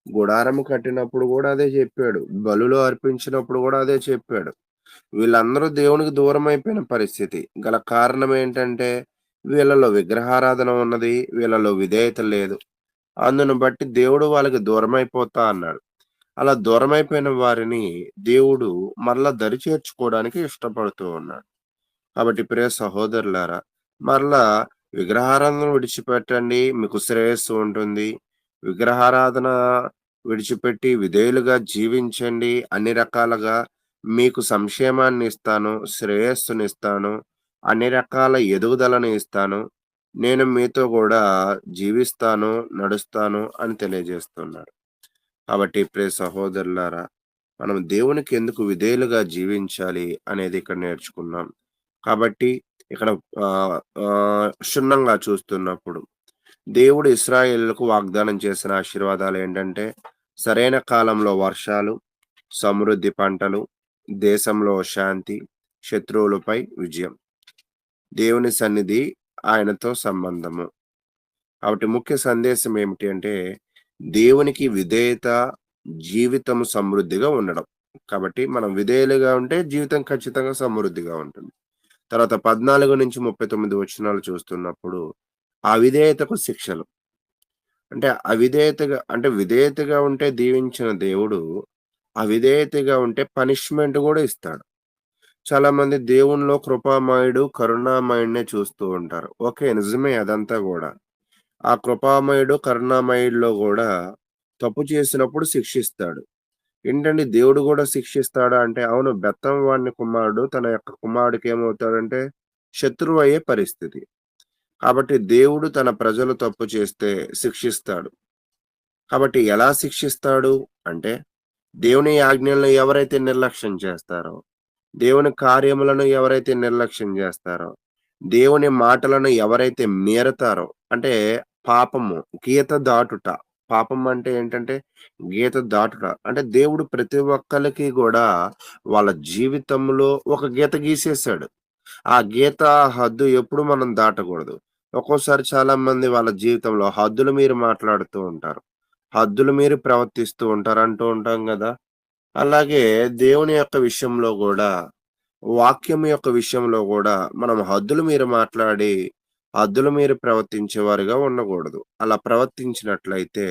గుడారం కట్టినప్పుడు గూడా అదే చెప్పాడు. బలులు అర్పించినప్పుడు గూడా అదే చెప్పాడు. వీళ్ళందరూ దేవునికి దూరమైపోయిన పరిస్థితి. గల కారణం ఏంటంటే, వీళ్ళలో విగ్రహారాధన ఉన్నది. వీళ్ళలో విధేయత లేదు. అందును బట్టి దేవుడు వాళ్ళకి దూరమైపోతా అన్నాడు. అలా దూరమైపోయిన వారిని దేవుడు మరలా దరి చేర్చుకోవడానికి ఇష్టపడుతూ ఉన్నాడు. కాబట్టి ప్రియ సహోదరులారా, మరలా విగ్రహారాధన విడిచిపెట్టండి. మీకు శ్రేయస్సు ఉంటుంది. విగ్రహారాధన విడిచిపెట్టి విధేయులుగా జీవించండి. అన్ని రకాలుగా మీకు సంక్షేమాన్ని ఇస్తాను, శ్రేయస్సునిస్తాను, అన్ని రకాల ఎదుగుదలను ఇస్తాను. నేను మీతో గూడా జీవిస్తాను, నడుస్తాను అని తెలియజేస్తున్నాడు. కాబట్టి ప్రియ సహోదరులారా, మనం దేవునికి ఎందుకు విధేయులుగా జీవించాలి అనేది ఇక్కడ నేర్చుకున్నాం. కాబట్టి ఇక్కడ క్షుణ్ణంగా చూస్తున్నప్పుడు దేవుడు ఇశ్రాయేలులకు వాగ్దానం చేసిన ఆశీర్వాదాలేంటంటే, సరైన కాలంలో వర్షాలు, సమృద్ధి పంటలు, దేశంలో శాంతి, శత్రువులపై విజయం. దేవుని సన్నిధి, ఆయనతో సంబంధము. కాబట్టి ముఖ్య సందేశం ఏమిటి అంటే, దేవునికి విధేయత, జీవితం సమృద్ధిగా ఉండడం. కాబట్టి మనం విధేయులుగా ఉంటే జీవితం ఖచ్చితంగా సమృద్ధిగా ఉంటుంది. తర్వాత 14-39 వచనాలు చూస్తున్నప్పుడు, అవిధేయతకు శిక్షలు. అంటే విధేయతగా ఉంటే దీవించిన దేవుడు, అవిధేయతగా ఉంటే పనిష్మెంట్ గూడా ఇస్తాడు. చాలామంది దేవునిలో కృపామయుడు, కరుణామయుడినే చూస్తూ ఉంటారు. ఓకే. నిజమే అదంతా గూడా. ఆ కృపామయుడు, కరుణామయుడిలో గూడా తప్పు చేసినప్పుడు శిక్షిస్తాడు. ఏంటండి దేవుడు గూడా శిక్షిస్తాడా అంటే, అవును. బెత్తం వాడిని కుమారుడు తన యొక్క కుమారుడికి ఏమవుతాడంటే శత్రువయ్యే పరిస్థితి. కాబట్టి దేవుడు తన ప్రజలు తప్పు చేస్తే శిక్షిస్తాడు. కాబట్టి ఎలా శిక్షిస్తాడు అంటే, దేవుని ఆజ్ఞలను ఎవరైతే నిర్లక్ష్యం చేస్తారో, దేవుని కార్యములను ఎవరైతే నిర్లక్ష్యం చేస్తారో, దేవుని మాటలను ఎవరైతే మీరతారో, అంటే పాపము, గీత దాటుట. పాపం అంటే ఏంటంటే గీత దాటుట. అంటే దేవుడు ప్రతి ఒక్కళ్ళకి గూడా వాళ్ళ జీవితంలో ఒక గీత గీసేసాడు. ఆ గీత, హద్దు ఎప్పుడు మనం దాటకూడదు. ఒక్కోసారి చాలామంది వాళ్ళ జీవితంలో హద్దులు మీరి మాట్లాడుతూ ఉంటారు. హద్దులు మీరి ప్రవర్తిస్తూ ఉంటారు అంటూ ఉంటాం గదా! అలాగే దేవుని యొక్క విషయంలో గూడా, వాక్యం యొక్క విషయంలో గూడా మనం హద్దులు మీరి మాట్లాడి, హద్దులు మీరి ప్రవర్తించేవారుగా ఉండకూడదు. అలా ప్రవర్తించినట్లయితే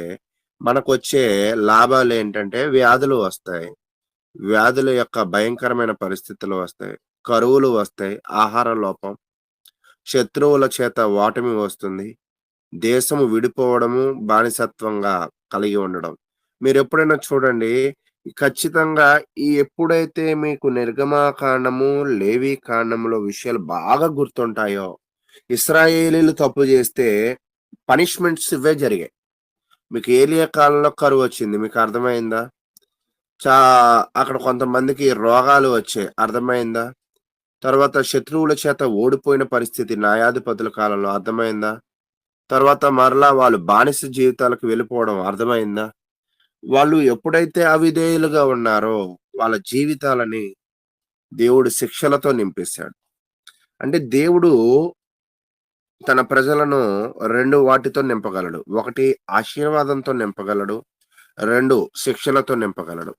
మనకొచ్చే లాభాలేంటంటే వ్యాధులు వస్తాయి. వ్యాధుల యొక్క భయంకరమైన పరిస్థితులు వస్తాయి. కరువులు వస్తాయి. ఆహార లోపం, శత్రువుల చేత ఓటమి వస్తుంది. దేశము విడిపోవడము, బానిసత్వంగా కలిగి ఉండడం. మీరెప్పుడైనా చూడండి, ఖచ్చితంగా ఎప్పుడైతే మీకు నిర్గమాకాండము, లేవీకాండంలో విషయాలు బాగా గుర్తుంటాయో, ఇశ్రాయేలీయులు తప్పు చేస్తే పనిష్మెంట్స్ ఇవే జరిగాయి. మీకు ఏలియా కాలంలో కరువొచ్చింది. మీకు అర్థమైందా? చా అక్కడ కొంతమందికి రోగాలు వచ్చాయి. అర్థమైందా? తర్వాత శత్రువుల చేత ఓడిపోయిన పరిస్థితి న్యాయాధిపతుల కాలంలో అర్థమైందా? తర్వాత మరలా వాళ్ళు బానిస జీవితాలకు వెళ్ళిపోవడం అర్థమైందా? వాళ్ళు ఎప్పుడైతే అవిధేయులుగా ఉన్నారో వాళ్ళ జీవితాలని దేవుడు శిక్షలతో నింపేశాడు. అంటే దేవుడు తన ప్రజలను 2 వాటితో నింపగలడు. 1 ఆశీర్వాదంతో నింపగలడు. 2 శిక్షలతో నింపగలడు.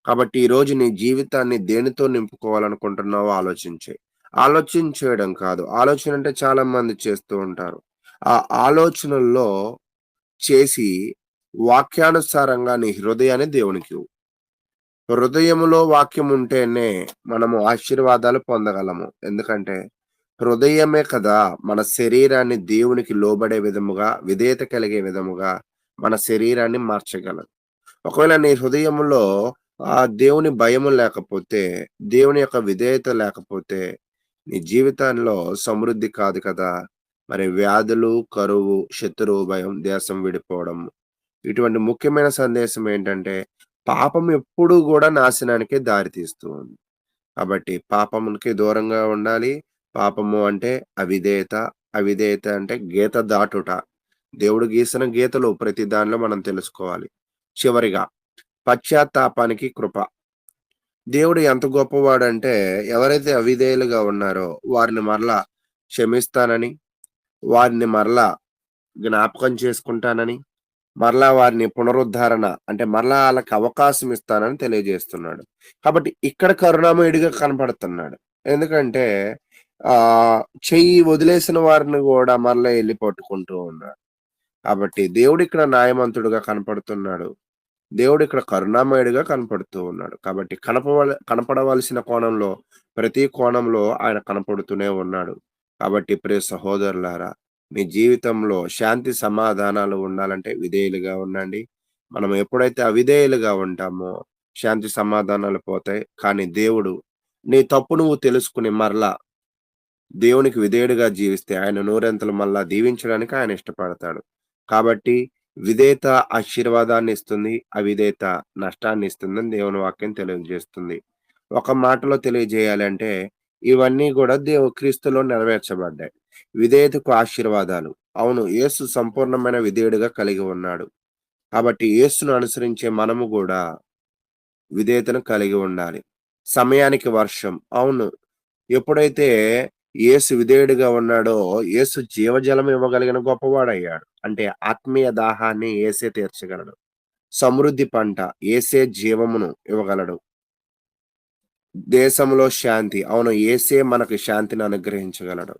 కాబట్టి ఈరోజు నీ జీవితాన్ని దేనితో నింపుకోవాలనుకుంటున్నావో ఆలోచించేయి. ఆలోచించేయడం కాదు. ఆలోచన అంటే చాలా మంది చేస్తూ ఉంటారు. ఆ ఆలోచనల్లో చేసి వాక్యానుసారంగా నీ హృదయాన్ని దేవునికివ్వు. హృదయములో వాక్యం ఉంటేనే మనము ఆశీర్వాదాలు పొందగలము. ఎందుకంటే హృదయమే కదా మన శరీరాన్ని దేవునికి లోబడే విధముగా, విధేయత కలిగే విధముగా మన శరీరాన్ని మార్చగలదు. ఒకవేళ నీ హృదయములో దేవుని భయము లేకపోతే, దేవుని యొక్క విధేయత లేకపోతే నీ జీవితంలో సమృద్ధి కాదు కదా! మరి వ్యాధులు, కరువు, శత్రువు భయం, దేశం విడిపోవడం. ఇటువంటి ముఖ్యమైన సందేశం ఏంటంటే, పాపం ఎప్పుడూ గూడా నాశనానికే దారి తీస్తూ ఉంది. కాబట్టి పాపమునికి దూరంగా ఉండాలి. పాపము అంటే అవిధేయత. అవిధేయత అంటే గీత దాటుట. దేవుడు గీసిన గీతలు ప్రతి దానిలో మనం తెలుసుకోవాలి. చివరిగా పశ్చాత్తాపానికి కృప. దేవుడు ఎంత గొప్పవాడంటే ఎవరైతే అవిధేయులుగా ఉన్నారో వారిని మరలా క్షమిస్తానని, వారిని మరలా జ్ఞాపకం చేసుకుంటానని, మరలా వారిని పునరుద్ధరణ అంటే మరలా ఆళ్ళకి అవకాశం ఇస్తానని తెలియజేస్తున్నాడు. కాబట్టి ఇక్కడ కరుణామయుడిగా కనపడుతున్నాడు. ఎందుకంటే చెయ్యి వదిలేసిన వారిని గూడా మరలా ఎళ్లి పట్టుకుంటూ ఉన్నాడు. కాబట్టి దేవుడిక్కడ న్యాయవంతుడుగా కనపడుతున్నాడు. దేవుడిక్కడ కరుణామయుడిగా కనపడుతూ ఉన్నాడు. కాబట్టి కనపడవలసిన కోణంలో ప్రతి కోణంలో ఆయన కనపడుతూనే ఉన్నాడు. కాబట్టి ప్రియ సహోదరులారా, మీ జీవితంలో శాంతి సమాధానాలు ఉండాలంటే విధేయులుగా ఉండండి. మనం ఎప్పుడైతే అవిధేయులుగా ఉంటామో శాంతి సమాధానాలు పోతాయి. కానీ దేవుడు నీ తప్పు నువ్వు తెలుసుకుని మరలా దేవునికి విధేయుడిగా జీవిస్తే ఆయన నూరంతలు మళ్ళా దీవించడానికి ఆయన ఇష్టపడతాడు. కాబట్టి విధేయత ఆశీర్వాదాన్ని ఇస్తుంది. అవిధేయత నష్టాన్ని ఇస్తుందని దేవుని వాక్యం తెలియజేస్తుంది. ఒక మాటలో తెలియజేయాలంటే ఇవన్నీ గూడా క్రీస్తులో నెరవేర్చబడ్డాయి. విధేయతకు ఆశీర్వాదాలు. అవును, యేసు సంపూర్ణమైన విధేయుడిగా కలిగి ఉన్నాడు. కాబట్టి యేసును అనుసరించే మనము గూడా విధేయతను కలిగి ఉండాలి. సమయానికి వర్షం. అవును, ఎప్పుడైతే యేసు విధేయుడిగా ఉన్నాడో యేసు జీవజలం ఇవ్వగలిగిన గొప్పవాడయ్యాడు. అంటే ఆత్మీయ దాహాన్ని యేసే తీర్చగలడు. సమృద్ధి పంట యేసే జీవమును ఇవ్వగలడు. దేశంలో శాంతి. అవును, యేసే మనకు శాంతిని అనుగ్రహించగలడు.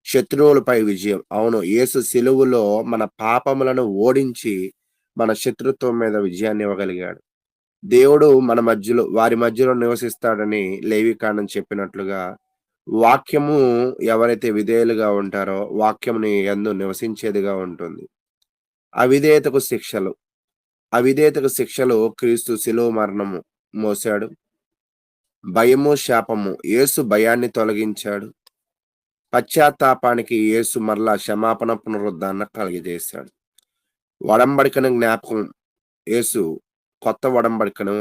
శత్రువులపై విజయం. అవును, యేసు సిలువలో మన పాపములను ఓడించి మన శత్రుత్వం మీద విజయాన్ని ఇవ్వగలిగాడు. దేవుడు వారి మధ్యలో నివసిస్తాడని లేవికాండం చెప్పినట్లుగా వాక్యము ఎవరైతే విధేయులుగా ఉంటారో వాక్యముని యందు నివసించేదిగా ఉంటుంది. అవిధేయతకు శిక్షలు క్రీస్తు శిలువ మరణము మోసాడు. భయము, శాపము యేసు భయాన్ని తొలగించాడు. పశ్చాత్తాపానికి యేసు మరలా క్షమాపణ పునరుద్ధరణ కలిగజేశాడు. ఒడంబడికను జ్ఞాపకం యేసు కొత్త ఒడంబడికను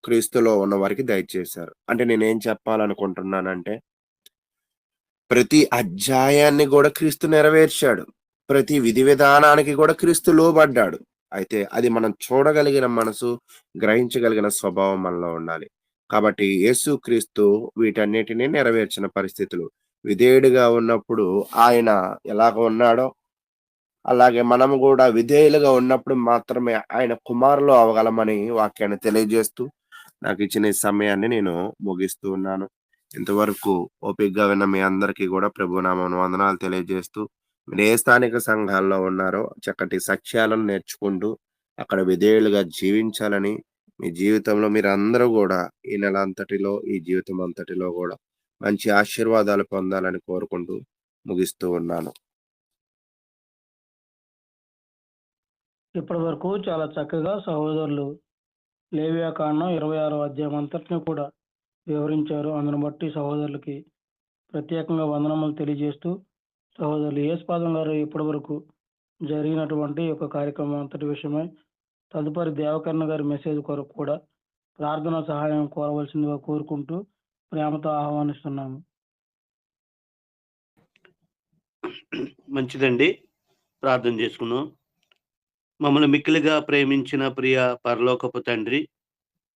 క్రీస్తులో ఉన్న వారికి దయచేశారు. అంటే నేనేం చెప్పాలనుకుంటున్నానంటే ప్రతి అధ్యాయాన్ని కూడా క్రీస్తు నెరవేర్చాడు. ప్రతి విధి విధానానికి కూడా క్రీస్తు లోబడ్డాడు. అయితే అది మనం చూడగలిగిన మనసు, గ్రహించగలిగిన స్వభావం మనలో ఉండాలి. కాబట్టి యేసు క్రీస్తు వీటన్నిటిని నెరవేర్చిన పరిస్థితులు. విధేయుడిగా ఉన్నప్పుడు ఆయన ఎలాగ ఉన్నాడో అలాగే మనం కూడా విధేయులుగా ఉన్నప్పుడు మాత్రమే ఆయన కుమారులు అవ్వగలమని వాక్యాన్ని తెలియజేస్తూ నాకు ఇచ్చిన ఈ సమయాన్ని నేను ముగిస్తూ ఉన్నాను. ఇంతవరకు ఓపికగా విన్న మీ అందరికీ కూడా ప్రభునామమున వందనాలు తెలియజేస్తూ మీరు ఏ స్థానిక సంఘాల్లో ఉన్నారో చక్కటి సత్యాలను నేర్చుకుంటూ అక్కడ విధేయులుగా జీవించాలని మీ జీవితంలో మీరందరూ కూడా ఈ నెల అంతటిలో ఈ జీవితం అంతటిలో కూడా మంచి ఆశీర్వాదాలు పొందాలని కోరుకుంటూ ముగిస్తూ ఉన్నాను.
ఇప్పటి వరకు చాలా చక్కగా సహోదరులు లేవియాకాండం 26వ అధ్యాయం అంతటిని కూడా వివరించారు. అందును బట్టి సహోదరులకి ప్రత్యేకంగా వందనములు తెలియజేస్తూ సహోదరులు యేసుపాదం గారు ఇప్పటి వరకు జరిగినటువంటి ఒక కార్యక్రమం అంతటి విషయమై తదుపరి దేవకర్ణ గారి మెసేజ్ కొరకు కూడా ప్రార్థన సహాయం కోరవలసిందిగా కోరుకుంటూ ప్రేమతో ఆహ్వానిస్తున్నాము.
మంచిదండి, ప్రార్థన చేసుకున్నాం. మమ్మల్ని మిక్కిలిగా ప్రేమించిన ప్రియ పరలోకపు తండ్రి,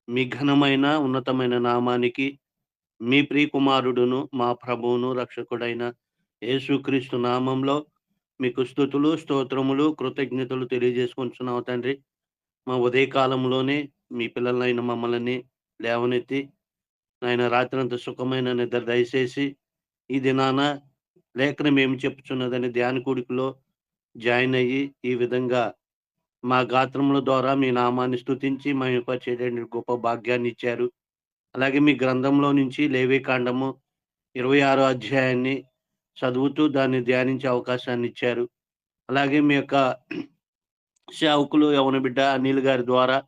మీ ఘనమైన ఉన్నతమైన నామానికి మీ ప్రియ కుమారుడును మా ప్రభువును రక్షకుడైన యేసుక్రీస్తు నామంలో మీకు స్తుతులు, స్తోత్రములు, కృతజ్ఞతలు తెలియజేసుకుంటున్నాం తండ్రి. మా ఉదయకాలంలోనే మీ పిల్లలైన మమ్మల్ని లేవనెత్తి, నాయన రాత్రంతా సుఖమైన నిద్ర దయచేసి, ఈ దినాన లేఖనం ఏమి చెప్పుచున్నదని ధ్యాన కూడికలో జాయిన్ అయ్యి, ఈ విధంగా మా గాత్రముల ద్వారా మీ నామాన్ని స్తుతించి మహిమపరిచేటువంటి గొప్ప భాగ్యాన్ని ఇచ్చారు. అలాగే మీ గ్రంథంలో నుంచి లేవీకాండము 26 అధ్యాయాన్ని చదువుతూ దాన్ని ధ్యానించే అవకాశాన్ని ఇచ్చారు. అలాగే మీ యొక్క సేవకులు యవన బిడ్డ అనిల్ గారి ద్వారా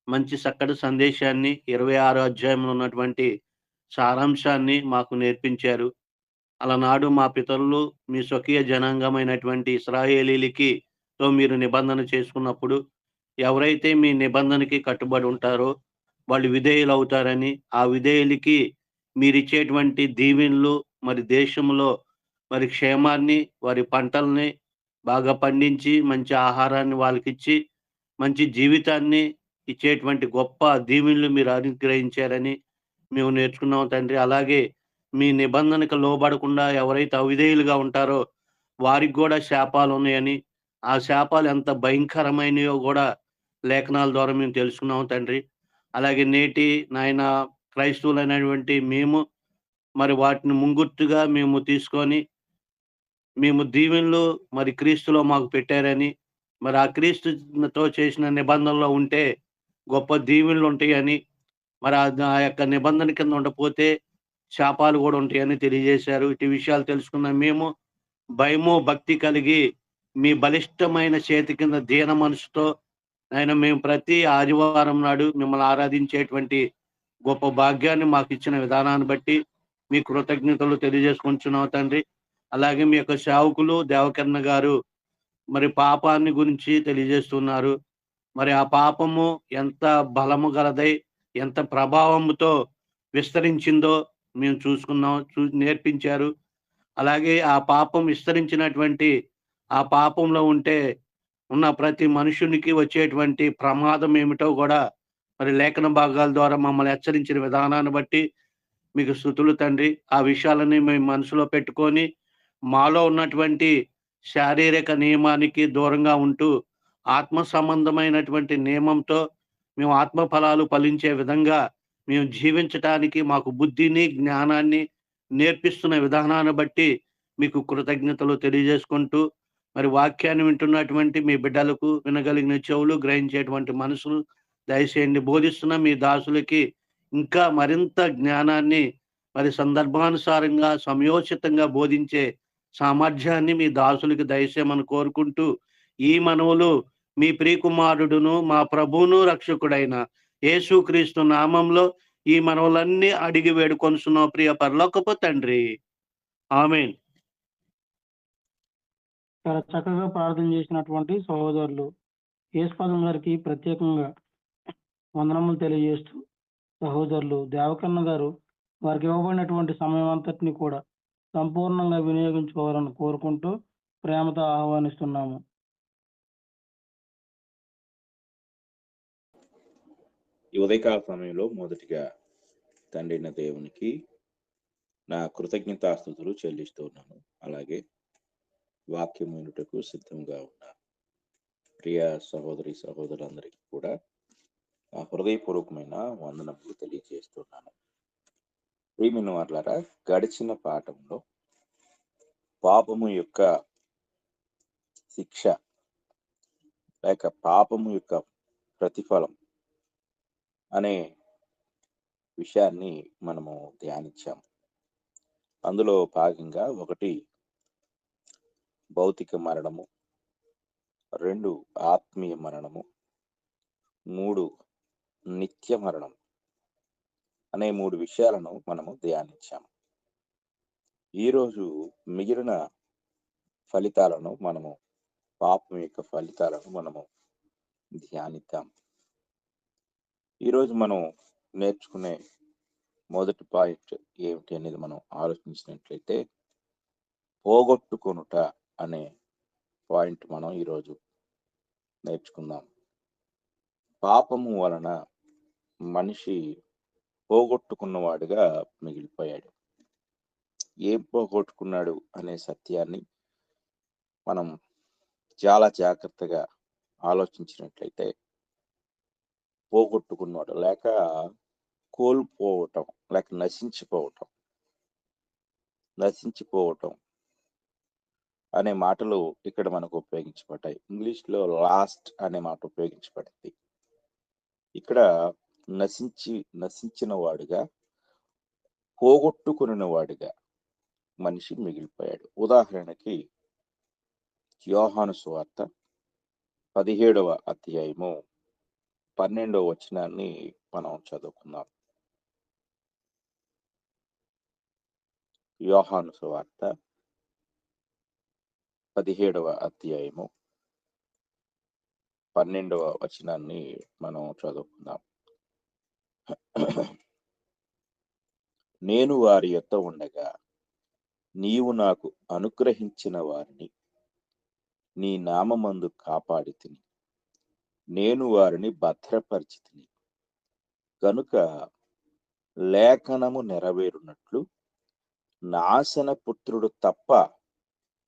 మంచి చక్కటి సందేశాన్ని 26 అధ్యాయంలో ఉన్నటువంటి సారాంశాన్ని మాకు నేర్పించారు. అలనాడు మా పితరులు మీ స్వకీయ జనాంగమైనటువంటి ఇశ్రాయేలీలకి తో మీరు నిబంధన చేసుకున్నప్పుడు, ఎవరైతే మీ నిబంధనకి కట్టుబడి ఉంటారో వాళ్ళు విధేయులవుతారని, ఆ విధేయులకి మీరిచ్చేటువంటి దీవెనలు మరి దేశంలో మరి క్షేమాన్ని, వారి పంటల్ని బాగా పండించి, మంచి ఆహారాన్ని వాళ్ళకిచ్చి, మంచి జీవితాన్ని ఇచ్చేటువంటి గొప్ప దీవెనలు మీరు అనుగ్రహించారని మేము నేర్చుకున్నాం తండ్రి. అలాగే మీ నిబంధనకు లోబడకుండా ఎవరైతే అవిధేయులుగా ఉంటారో వారికి గూడా శాపాలున్నాయని, ఆ శాపాలు ఎంత భయంకరమైనయో గూడా లేఖనాల ద్వారా మేము తెలుసుకున్నాం తండ్రి. అలాగే నేటి నాయన క్రైస్తవులైనటువంటి మేము మరి వాటిని ముంగుర్తుగా మేము తీసుకొని, మేము దీవెనలు మరి క్రీస్తులో మాకు పెట్టారని, మరి ఆ క్రీస్తుతో చేసిన నిబంధనలో ఉంటే గొప్ప దీవెనలుంటాయని, మరి ఆ యొక్క నిబంధన కింద ఉండపోతే శాపాలు గూడా ఉంటాయని తెలియజేశారు. ఇటు విషయాలు తెలుసుకున్న మేము భయము, భక్తి కలిగి మీ బలిష్టమైన చేతి కింద దీన మనసుతో ఆయన మేము ప్రతి ఆదివారం నాడు మిమ్మల్ని ఆరాధించేటువంటి గొప్ప భాగ్యాన్ని మాకిచ్చిన విధానాన్ని బట్టి మీ కృతజ్ఞతలు తెలియజేసుకుంటున్నాం తండ్రి. అలాగే మీ యొక్క సేవకులు దేవకర్ణ గారు మరి పాపాన్ని గురించి తెలియజేస్తున్నారు. మరి ఆ పాపము ఎంత బలము గలదై, ఎంత ప్రభావముతో విస్తరించిందో మేము చూసుకున్నాం, నేర్పించారు. అలాగే ఆ పాపం విస్తరించినటువంటి ఆ పాపంలో ఉంటే ఉన్న ప్రతి మనుషునికి వచ్చేటువంటి ప్రమాదం ఏమిటో గూడా మరి లేఖన భాగాల ద్వారా మమ్మల్ని హెచ్చరించిన విధానాన్ని బట్టి మీకు స్తుతులు తండ్రి. ఆ విషయాలని మేము మనసులో పెట్టుకొని, మాలో ఉన్నటువంటి శారీరక నియమానికి దూరంగా ఉంటూ, ఆత్మ సంబంధమైనటువంటి నియమంతో మేము ఆత్మ ఫలాలు ఫలించే విధంగా మేము జీవించటానికి మాకు బుద్ధిని, జ్ఞానాన్ని నేర్పిస్తున్న విధానాన్ని బట్టి మీకు కృతజ్ఞతలు తెలియజేసుకుంటూ, మరి వాక్యాన్ని వింటున్నటువంటి మీ బిడ్డలకు వినగలిగిన చెవులు, గ్రహించేటువంటి మనసులు దయచేయండి. బోధిస్తున్న మీ దాసులకి ఇంకా మరింత జ్ఞానాన్ని మరి సందర్భానుసారంగా సమయోచితంగా బోధించే సామర్థ్యాన్ని మీ దాసులకి దయచేయమని కోరుకుంటూ, ఈ మనవులు మీ ప్రియకుమారుడును మా ప్రభువును రక్షకుడైన యేసుక్రీస్తు నామంలో ఈ మనవులన్నీ అడిగి వేడుకొనుచున్నాం ప్రియ పరలోకపు తండ్రి. ఆమేన్.
చాలా చక్కగా ప్రార్థన చేసినటువంటి సహోదరులు యేసుపాదం గారికి ప్రత్యేకంగా వందనములు తెలియజేస్తూ, సహోదరులు దేవకన్న గారు వారికి ఇవ్వబడినటువంటి సమయం అంతటిని కూడా సంపూర్ణంగా వినియోగించుకోవాలని కోరుకుంటూ ప్రేమతో ఆహ్వానిస్తున్నాము.
ఈ ఉదయకాల సమయంలో మొదటిగా తండ్రి అయిన దేవునికి నా కృతజ్ఞతాస్తుతులు చెల్లిస్తున్నాను. అలాగే వాక్యం వినుటకు సిద్ధంగా ఉన్న ప్రియ సహోదరి సహోదరులందరికీ కూడా నా హృదయపూర్వకమైన వందనములు తెలియజేస్తున్నాను. ప్రియమైన వారలారా, గడిచిన పాఠంలో పాపము యొక్క శిక్ష లేక పాపము యొక్క ప్రతిఫలం అనే విషయాన్ని మనము ధ్యానించాము. అందులో భాగంగా 1 భౌతిక మరణము, 2 ఆత్మీయ మరణము, 3 నిత్య మరణం అనే 3 విషయాలను మనము ధ్యానించాము. ఈరోజు మిగిలిన ఫలితాలను మనము పాపం యొక్క ఫలితాలను మనము ధ్యానిద్దాం. ఈరోజు మనం నేర్చుకునే మొదటి పాయింట్ ఏమిటి అనేది మనం ఆలోచించినట్లయితే, పోగొట్టుకొనుట అనే పాయింట్ మనం ఈరోజు నేర్చుకుందాం. పాపము వలన మనిషి పోగొట్టుకున్నవాడుగా మిగిలిపోయాడు. ఏం పోగొట్టుకున్నాడు అనే సత్యాన్ని మనం చాలా జాగ్రత్తగా ఆలోచించినట్లయితే పోగొట్టుకున్నాడు లేక కోల్పోవటం లేక నశించిపోవటం అనే మాటలు ఇక్కడ మనకు ఉపయోగించబడ్డాయి. ఇంగ్లీష్లో లాస్ట్ అనే మాట ఉపయోగించబడింది. ఇక్కడ నశించిన వాడుగా, పోగొట్టుకున్న వాడుగా మనిషి మిగిలిపోయాడు. ఉదాహరణకి యోహాను సువార్త 17వ అధ్యాయము 12వ వచనాన్ని మనం చదువుకుందాం. యోహాను సువార్త 17వ అధ్యాయము 12వ వచనాన్ని మనం చదువుకుందాం. నేను వారి యొద్ద ఉండగా నీవు నాకు అనుగ్రహించిన వారిని నీ నామమందు కాపాడితిని, నేను వారిని భద్రపరిచితిని కనుక లేఖనము నెరవేరునట్లు నాశన పుత్రుడు తప్ప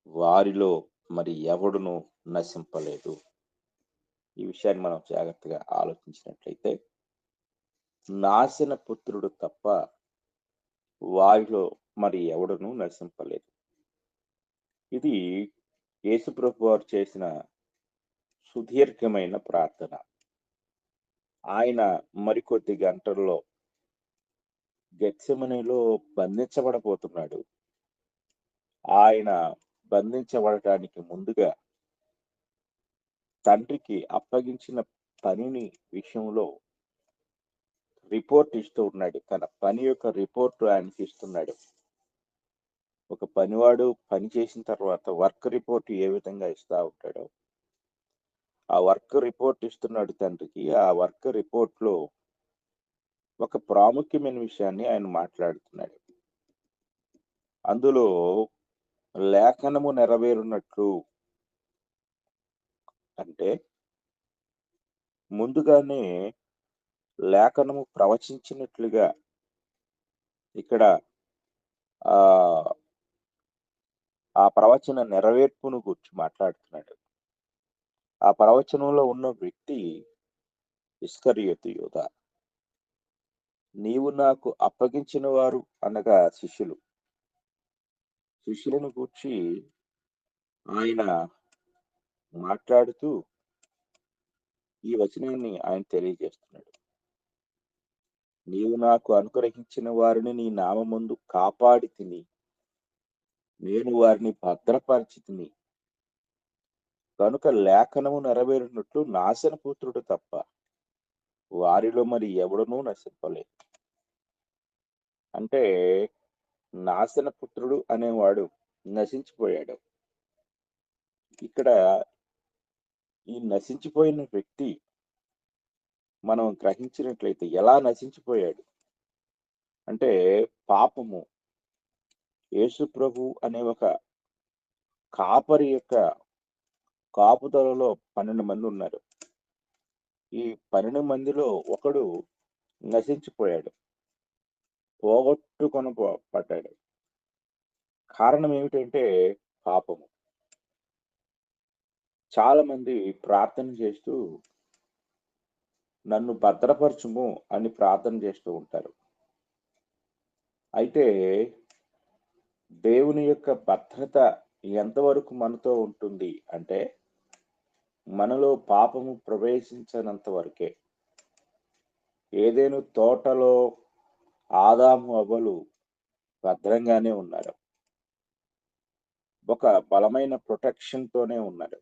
వారిలో మరి ఎవడును నశింపలేదు. ఈ విషయాన్ని మనం జాగ్రత్తగా ఆలోచించినట్లయితే నాశన పుత్రుడు తప్ప వారిలో మరి ఎవడును నశింపలేదు. ఇది యేసుప్రభు వారు చేసిన సుదీర్ఘమైన ప్రార్థన. ఆయన మరికొద్ది గంటల్లో గెత్సెమనేలో బంధించబడబోతున్నాడు. ఆయన బంధించబడటానికి ముందుగా తండ్రికి అప్పగించిన పనిని విషయంలో రిపోర్ట్ ఇస్తూ ఉన్నాడు. తన పని యొక్క రిపోర్ట్ ఆయనకి ఇస్తున్నాడు. ఒక పనివాడు పని చేసిన తర్వాత వర్క్ రిపోర్ట్ ఏ విధంగా ఇస్తా ఉంటాడో ఆ వర్క్ రిపోర్ట్ ఇస్తున్నాడు తండ్రికి. ఆ వర్క్ రిపోర్ట్ లో ఒక ప్రాముఖ్యమైన విషయాన్ని ఆయన మాట్లాడుతున్నాడు. అందులో లేఖనము నెరవేరునట్లు అంటే ముందుగానే లేఖనము ప్రవచించినట్లుగా ఇక్కడ ఆ ప్రవచన నెరవేర్పును గురించి మాట్లాడుతున్నాడు. ఆ ప్రవచనంలో ఉన్న వ్యక్తి ఇస్కరియోతు యూదా. నీవు నాకు అప్పగించిన వారు అనగా శిష్యులను గూర్చి ఆయన మాట్లాడుతూ ఈ వచనాన్ని ఆయన తెలియజేస్తున్నాడు. నీవు నాకు అనుగ్రహించిన వారిని నీ నామమందు కాపాడి తిని, నేను వారిని భద్రపరిచి తిని కనుక లేఖనము నెరవేరినట్లు నాశన పుత్రుడు తప్ప వారిలో మరి ఎవడనూ నశింపలేదు. అంటే నాశన పుత్రుడు అనేవాడు నశించిపోయాడు. ఇక్కడ ఈ నశించిపోయిన వ్యక్తి మనం గ్రహించినట్లయితే ఎలా నశించిపోయాడు అంటే పాపము. యేసు ప్రభు అనే ఒక కాపరి యొక్క కాపుదలలో 12 మంది ఉన్నారు. ఈ 12 మందిలో ఒకడు నశించిపోయాడు, పోగొట్టుకొని పడ్డాడు. కారణం ఏమిటంటే పాపము. చాలా మంది ప్రార్థన చేస్తూ నన్ను భద్రపరచుము అని ప్రార్థన చేస్తూ ఉంటారు. అయితే దేవుని యొక్క భద్రత ఎంతవరకు మనతో ఉంటుంది అంటే మనలో పాపము ప్రవేశించనంత వరకే. ఏదైనా తోటలో ఆదాము అవ్వలు భద్రంగానే ఉన్నారు, ఒక బలమైన ప్రొటెక్షన్ తోనే ఉన్నారు.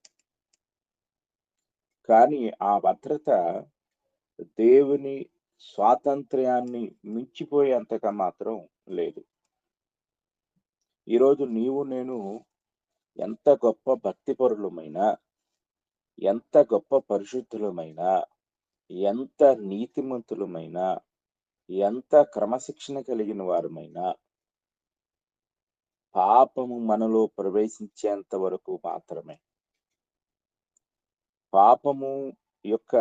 కానీ ఆ భద్రత దేవుని స్వాతంత్ర్యాన్ని మించిపోయేంతగా మాత్రం లేదు. ఈరోజు నీవు నేను ఎంత గొప్ప భక్తిపరులమైనా, ఎంత గొప్ప పరిశుద్ధులమైనా, ఎంత నీతిమంతులమైనా, ఎంత క్రమశిక్షణ కలిగిన వారమైనా పాపము మనలో ప్రవేశించేంత వరకు మాత్రమే. పాపము యొక్క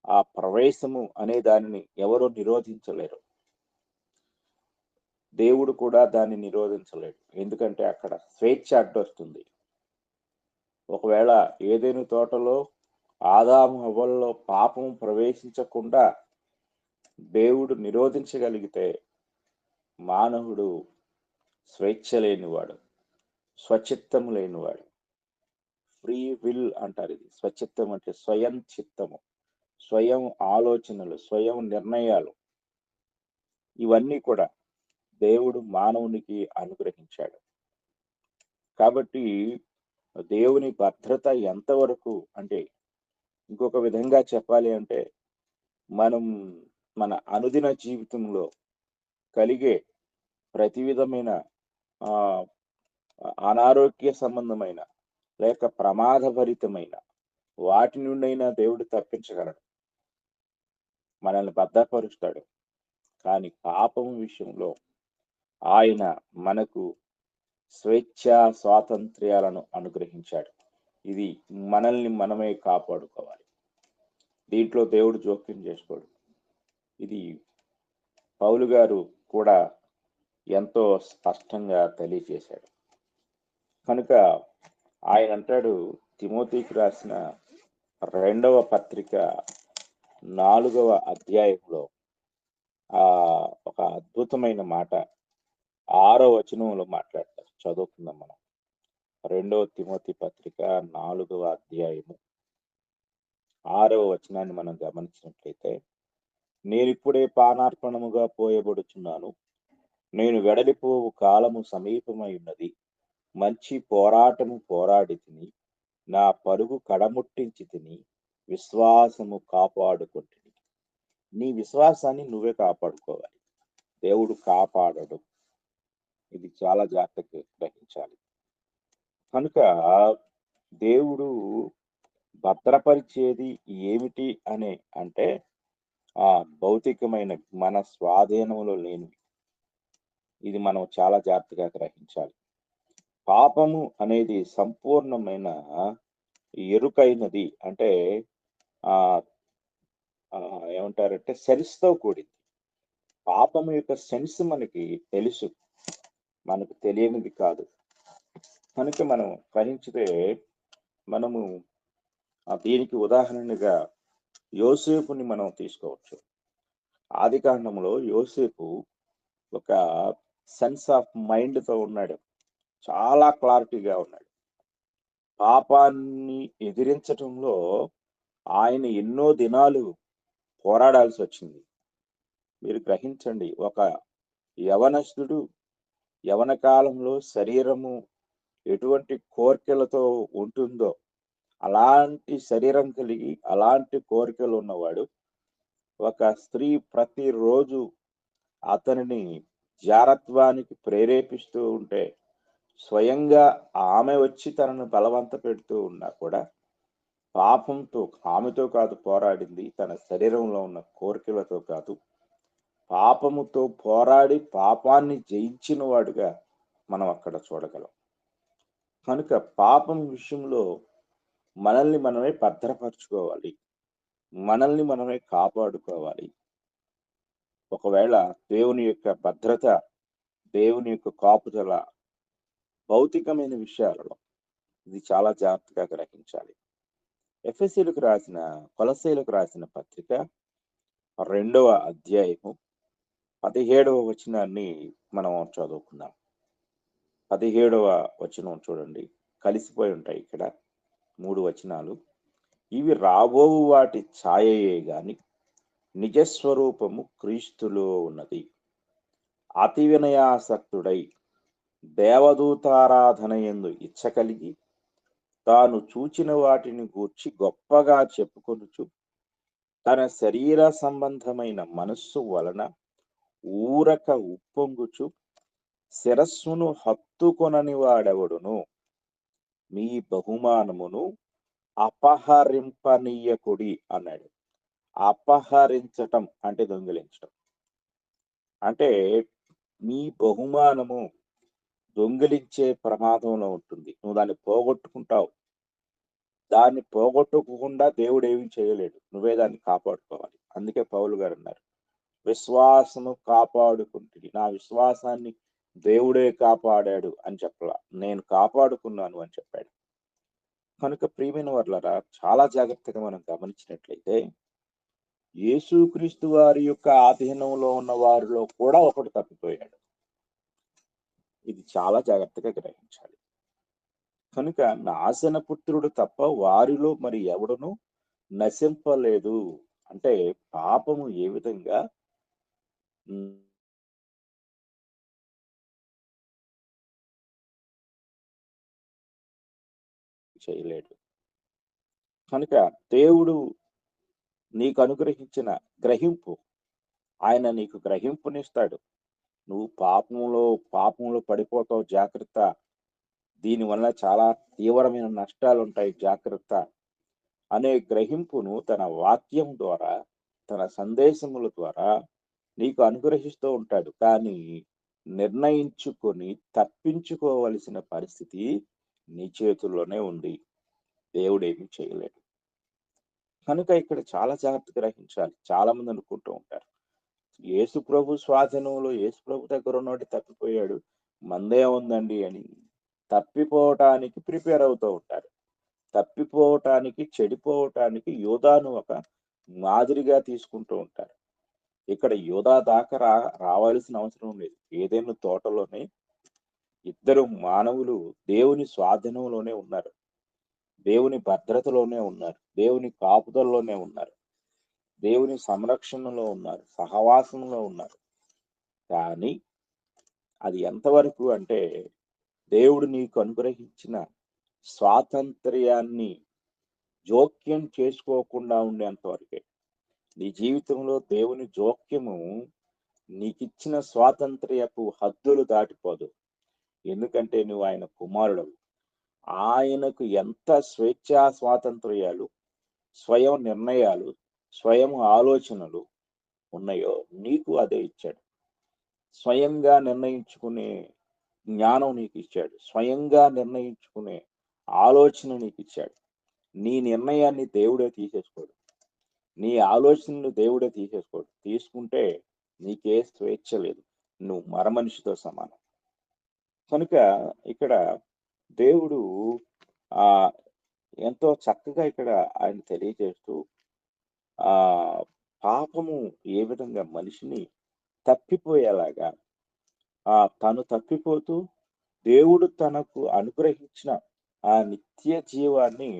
ఆ ప్రవేశము అనే దానిని ఎవరో నిరోధించలేరు. దేవుడు కూడా దాన్ని నిరోధించలేడు. ఎందుకంటే అక్కడ స్వేచ్ఛ అడ్డొస్తుంది. ఒకవేళ ఏదైనా తోటలో ఆదాము హవ్వల్లో పాపం ప్రవేశించకుండా దేవుడు నిరోధించగలిగితే మానవుడు స్వేచ్ఛ లేనివాడు, స్వచిత్తము లేనివాడు. ఫ్రీ విల్ అంటారు. ఇది స్వచిత్తం అంటే స్వయం చిత్తము, స్వయం ఆలోచనలు, స్వయం నిర్ణయాలు, ఇవన్నీ కూడా దేవుడు మానవునికి అనుగ్రహించాడు. కాబట్టి దేవుని భద్రత ఎంతవరకు అంటే, ఇంకొక విధంగా చెప్పాలి అంటే, మనం మన అనుదిన జీవితంలో కలిగే ప్రతి విధమైన అనారోగ్య సంబంధమైన లేక ప్రమాదభరితమైన వాటి నుండైనా దేవుడు తప్పించగలడు, మనల్ని భద్రపరుస్తాడు. కానీ పాపం విషయంలో ఆయన మనకు స్వేచ్ఛా స్వాతంత్ర్యాలను అనుగ్రహించాడు. ఇది మనల్ని మనమే కాపాడుకోవాలి. దీంట్లో దేవుడు జోక్యం చేసుకోడు. ఇది పౌలు గారు కూడా ఎంతో స్పష్టంగా తెలియజేశాడు. కనుక ఆయన అంటాడు, తిమోతికి రాసిన 2వ పత్రిక 4వ అధ్యాయంలో ఒక అద్భుతమైన మాట 6వ వచనంలో మాట్లాడతారు. చదువుకుందాం మనం. 2వ తిమోతి పత్రిక 4వ అధ్యాయము 6వ వచనాన్ని మనం గమనించినట్లయితే, నేనిప్పుడే పానార్పణముగా పోయబడుచున్నాను, నేను వెడలిపోవు కాలము సమీపమై ఉన్నది, మంచి పోరాటము పోరాడి తిని, నా పరుగు కడముట్టించి తిని, విశ్వాసము కాపాడుకుంటుని. నీ విశ్వాసాన్ని నువ్వే కాపాడుకోవాలి, దేవుడు కాపాడడు. ఇది చాలా జాగ్రత్తగా గ్రహించాలి. కనుక దేవుడు భద్రపరిచేది ఏమిటి అని అంటే, భౌతికమైన మన స్వాధీనంలో లేనివి. ఇది మనం చాలా జాగ్రత్తగా గ్రహించాలి. పాపము అనేది సంపూర్ణమైన ఎరుకైనది, అంటే ఏమంటారంటే సెన్స్ తో కూడింది. పాపము యొక్క సెన్స్ మనకి తెలుసు, మనకు తెలియనిది కాదు. కనుక మనం గ్రహించితే మనము దీనికి ఉదాహరణగా యోసేపుని మనం తీసుకోవచ్చు. ఆదికాండంలో యోసేపు ఒక సెన్స్ ఆఫ్ మైండ్ తో ఉన్నాడు, చాలా క్లారిటీగా ఉన్నాడు. పాపాన్ని ఎదిరించటంలో ఆయన ఎన్నో దినాలు పోరాడాల్సి వచ్చింది. మీరు గ్రహించండి, ఒక యవనస్తుడు యవన కాలంలో శరీరము ఎటువంటి కోరికలతో ఉంటుందో అలాంటి శరీరం కలిగి అలాంటి కోరికలు ఉన్నవాడు, ఒక స్త్రీ ప్రతిరోజు అతనిని జారత్వానికి ప్రేరేపిస్తూ ఉంటే, స్వయంగా ఆమె వచ్చి తనను బలవంత పెడుతూ ఉన్నా కూడా పాపంతో, ఆమెతో కాదు పోరాడింది, తన శరీరంలో ఉన్న కోరికలతో కాదు, పాపముతో పోరాడి పాపాన్ని జయించిన వాడుగా మనం అక్కడ చూడగలం. కనుక పాపం విషయంలో మనల్ని మనమే భద్రపరచుకోవాలి, మనల్ని మనమే కాపాడుకోవాలి. ఒకవేళ దేవుని యొక్క భద్రత, దేవుని యొక్క కాపుదల భౌతికమైన విషయాలలో ఇది చాలా జాగ్రత్తగా గ్రహించాలి. కొలస్సీలకు రాసిన పత్రిక 2వ అధ్యాయము 17వ వచనాన్ని మనం చదువుకుందాం. 17వ వచనం చూడండి, కలిసిపోయి ఉంటాయి ఇక్కడ 3 వచనాలు. ఇవి రాబోవు వాటి ఛాయయే గాని నిజస్వరూపము క్రీస్తులో ఉన్నది. అతి వినయాసక్తుడై దేవదూతారాధన యందు ఇచ్చ కలిగి తాను చూచిన వాటిని గూర్చి గొప్పగా చెప్పుకొనుచు తన శరీర సంబంధమైన మనస్సు వలన ఊరక ఉప్పొంగుచు శిరస్సును హత్తుకొనని వాడెవడును మీ బహుమానమును అపహరింపనీయకుడి అన్నాడు. అపహరించటం అంటే దొంగిలించటం. అంటే మీ బహుమానము దొంగిలించే ప్రమాదంలో ఉంటుంది. నువ్వు దాన్ని పోగొట్టుకుంటావు. దాన్ని పోగొట్టుకోకుండా దేవుడు ఏమీ చేయలేడు, నువ్వే దాన్ని కాపాడుకోవాలి. అందుకే పౌలు గారు అన్నారు, విశ్వాసము కాపాడుకుంటుంది. నా విశ్వాసాన్ని దేవుడే కాపాడాడు అని చెప్పలా, నేను కాపాడుకున్నాను అని చెప్పాడు. కనుక ప్రియమైన వాళ్ళరా చాలా జాగ్రత్తగా మనం గమనించినట్లయితే యేసుక్రీస్తు వారి యొక్క ఆధీనంలో ఉన్న వారిలో కూడా ఒకడు తప్పిపోయాడు. ఇది చాలా జాగ్రత్తగా గ్రహించాలి. కనుక నాశన పుత్రుడు తప్ప వారిలో మరి ఎవడును నశింపలేదు. అంటే పాపము ఏ విధంగా చేయలేడు. కనుక దేవుడు నీకు అనుగ్రహించిన గ్రహింపు, ఆయన నీకు గ్రహింపునిస్తాడు. నువ్వు పాపంలో పడిపోతావు, జాగ్రత్త. దీనివల్ల చాలా తీవ్రమైన నష్టాలు ఉంటాయి, జాగ్రత్త అనే గ్రహింపును తన వాక్యం ద్వారా, తన సందేశముల ద్వారా నీకు అనుగ్రహిస్తూ ఉంటాడు. కానీ నిర్ణయించుకొని తప్పించుకోవలసిన పరిస్థితి నీ చేతుల్లోనే ఉంది. దేవుడేమీ చేయలేడు. కనుక ఇక్కడ చాలా జాగ్రత్త గ్రహించాలి. చాలా మంది అనుకుంటూ ఉంటారు, యేసు ప్రభు స్వాధీనంలో, యేసు ప్రభు దగ్గర ఉన్నవాడు తప్పిపోయాడు, మందే ఉందండి అని తప్పిపోవటానికి ప్రిపేర్ అవుతూ ఉంటారు. తప్పిపోవటానికి, చెడిపోవటానికి యోధాను ఒక మాదిరిగా తీసుకుంటూ ఉంటారు. ఇక్కడ యోధా దాకా రావాల్సిన అవసరం లేదు. ఏదైనా తోటలోనే ఇద్దరు మానవులు దేవుని స్వాధీనంలోనే ఉన్నారు, దేవుని భద్రతలోనే ఉన్నారు, దేవుని కాపుదలలోనే ఉన్నారు, దేవుని సంరక్షణలో ఉన్నారు, సహవాసంలో ఉన్నారు. కానీ అది ఎంతవరకు అంటే దేవుడు నీకు అనుగ్రహించిన స్వాతంత్ర్యాన్ని జోక్యం చేసుకోకుండా ఉండేంత వరకే. నీ జీవితంలో దేవుని జోక్యము నీకిచ్చిన స్వాతంత్ర్యపు హద్దులు దాటిపోదు. ఎందుకంటే నువ్వు ఆయన కుమారుడు. ఆయనకు ఎంత స్వేచ్ఛా స్వాతంత్ర్యాలు, స్వయం నిర్ణయాలు, స్వయం ఆలోచనలు ఉన్నాయో నీకు అదే ఇచ్చాడు. స్వయంగా నిర్ణయించుకునే జ్ఞానం నీకు ఇచ్చాడు. స్వయంగా నిర్ణయించుకునే ఆలోచన నీకు ఇచ్చాడు. నీ నిర్ణయాన్ని దేవుడే తీసేసుకోడు, నీ ఆలోచనలు దేవుడే తీసేసుకోడు. తీసుకుంటే నీకే స్వేచ్ఛ లేదు, నువ్వు మరమనిషితో సమానం. కనుక ఇక్కడ దేవుడు ఎంతో చక్కగా ఇక్కడ ఆయన తెలియజేస్తూ పాపము ఏ విధంగా మనిషిని తప్పిపోయేలాగా, తను తప్పిపోతూ దేవుడు తనకు అనుగ్రహించిన ఆ నిత్య జీవాన్ని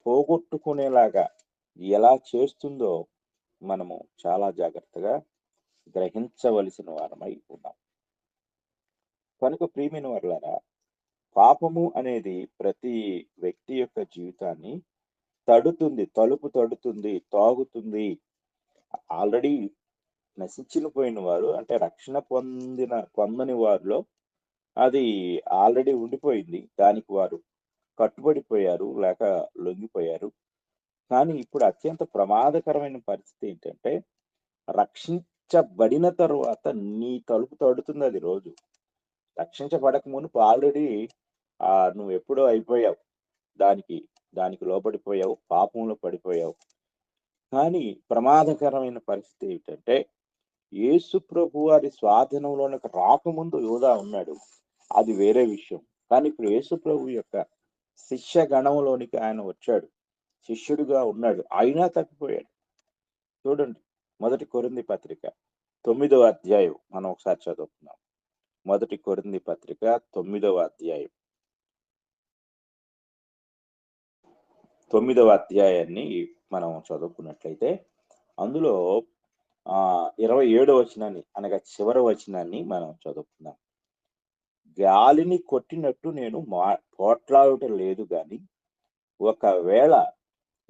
పోగొట్టుకునేలాగా ఎలా చేస్తుందో మనము చాలా జాగ్రత్తగా గ్రహించవలసిన వారమై ఉన్నాం. కనుక ప్రియమైన వారలారా, పాపము అనేది ప్రతి వ్యక్తి యొక్క జీవితాన్ని తడుతుంది, తలుపు తడుతుంది, తాగుతుంది. ఆల్రెడీ నశించిన పోయిన వారు, అంటే రక్షణ పొందని వారిలో అది ఆల్రెడీ ఉండిపోయింది. దానికి వారు కట్టుబడిపోయారు, లేక లొంగిపోయారు. కానీ ఇప్పుడు అత్యంత ప్రమాదకరమైన పరిస్థితి ఏంటంటే, రక్షించబడిన తరువాత నీ తలుపు తడుతుంది. అది రోజు రక్షించబడక మునుపు ఆల్రెడీ నువ్వు ఎప్పుడో అయిపోయావు, దానికి లోపడిపోయావు, పాపంలో పడిపోయావు. కానీ ప్రమాదకరమైన పరిస్థితి ఏమిటంటే, యేసు ప్రభు వారి స్వాధీనంలోనికి రాకముందు యోధా ఉన్నాడు, అది వేరే విషయం. కానీ ఇప్పుడు యేసు ప్రభు యొక్క శిష్య గణంలోనికి ఆయన వచ్చాడు, శిష్యుడిగా ఉన్నాడు, అయినా తప్పిపోయాడు. చూడండి, 1 కొరింథీ పత్రిక 9వ అధ్యాయం మనం ఒకసారి చదువుతున్నాం. 1 కొరింథీ పత్రిక 9వ అధ్యాయం 9వ అధ్యాయాన్ని మనం చదువుకున్నట్లయితే అందులో 27వ వచనాన్ని, అనగా చివరి వచనాన్ని మనం చదువుకుందాం. గాలిని కొట్టినట్టు నేను పోట్లాడట లేదు, గాని ఒకవేళ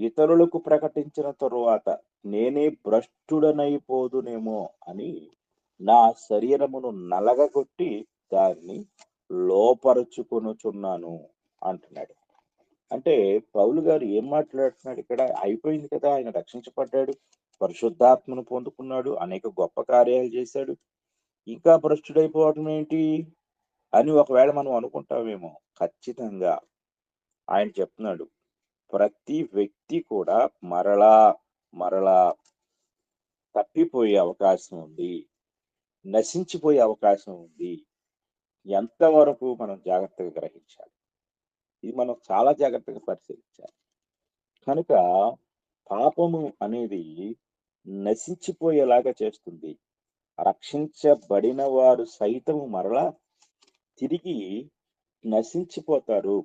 ఇతరులకు ప్రకటించిన తరువాత నేనే భ్రష్టుడనైపోదునేమో అని నా శరీరమును నలగగొట్టి దాన్ని లోపరుచుకొనుచున్నాను అంటున్నాడు. అంటే పౌలు గారు ఏం మాట్లాడుతున్నాడు ఇక్కడ? అయిపోయింది కదా, ఆయన రక్షించబడ్డాడు, పరిశుద్ధాత్మను పొందుకున్నాడు, అనేక గొప్ప కార్యాలు చేశాడు, ఇంకా భ్రష్టుడైపోవటం ఏంటి అని ఒకవేళ మనం అనుకుంటామేమో. ఖచ్చితంగా ఆయన చెప్తున్నాడు, ప్రతి వ్యక్తి కూడా మరలా తప్పిపోయే అవకాశం ఉంది, నశించిపోయే అవకాశం ఉంది. ఎంతవరకు మనం జాగ్రత్తగా గ్రహించాలి. ఇది మనం చాలా జాగ్రత్తగా పరిశీలించాలి. కనుక పాపము అనేది నశించిపోయేలాగా చేస్తుంది. రక్షించబడిన వారు సైతము మరలా తిరిగి నశించిపోతారు.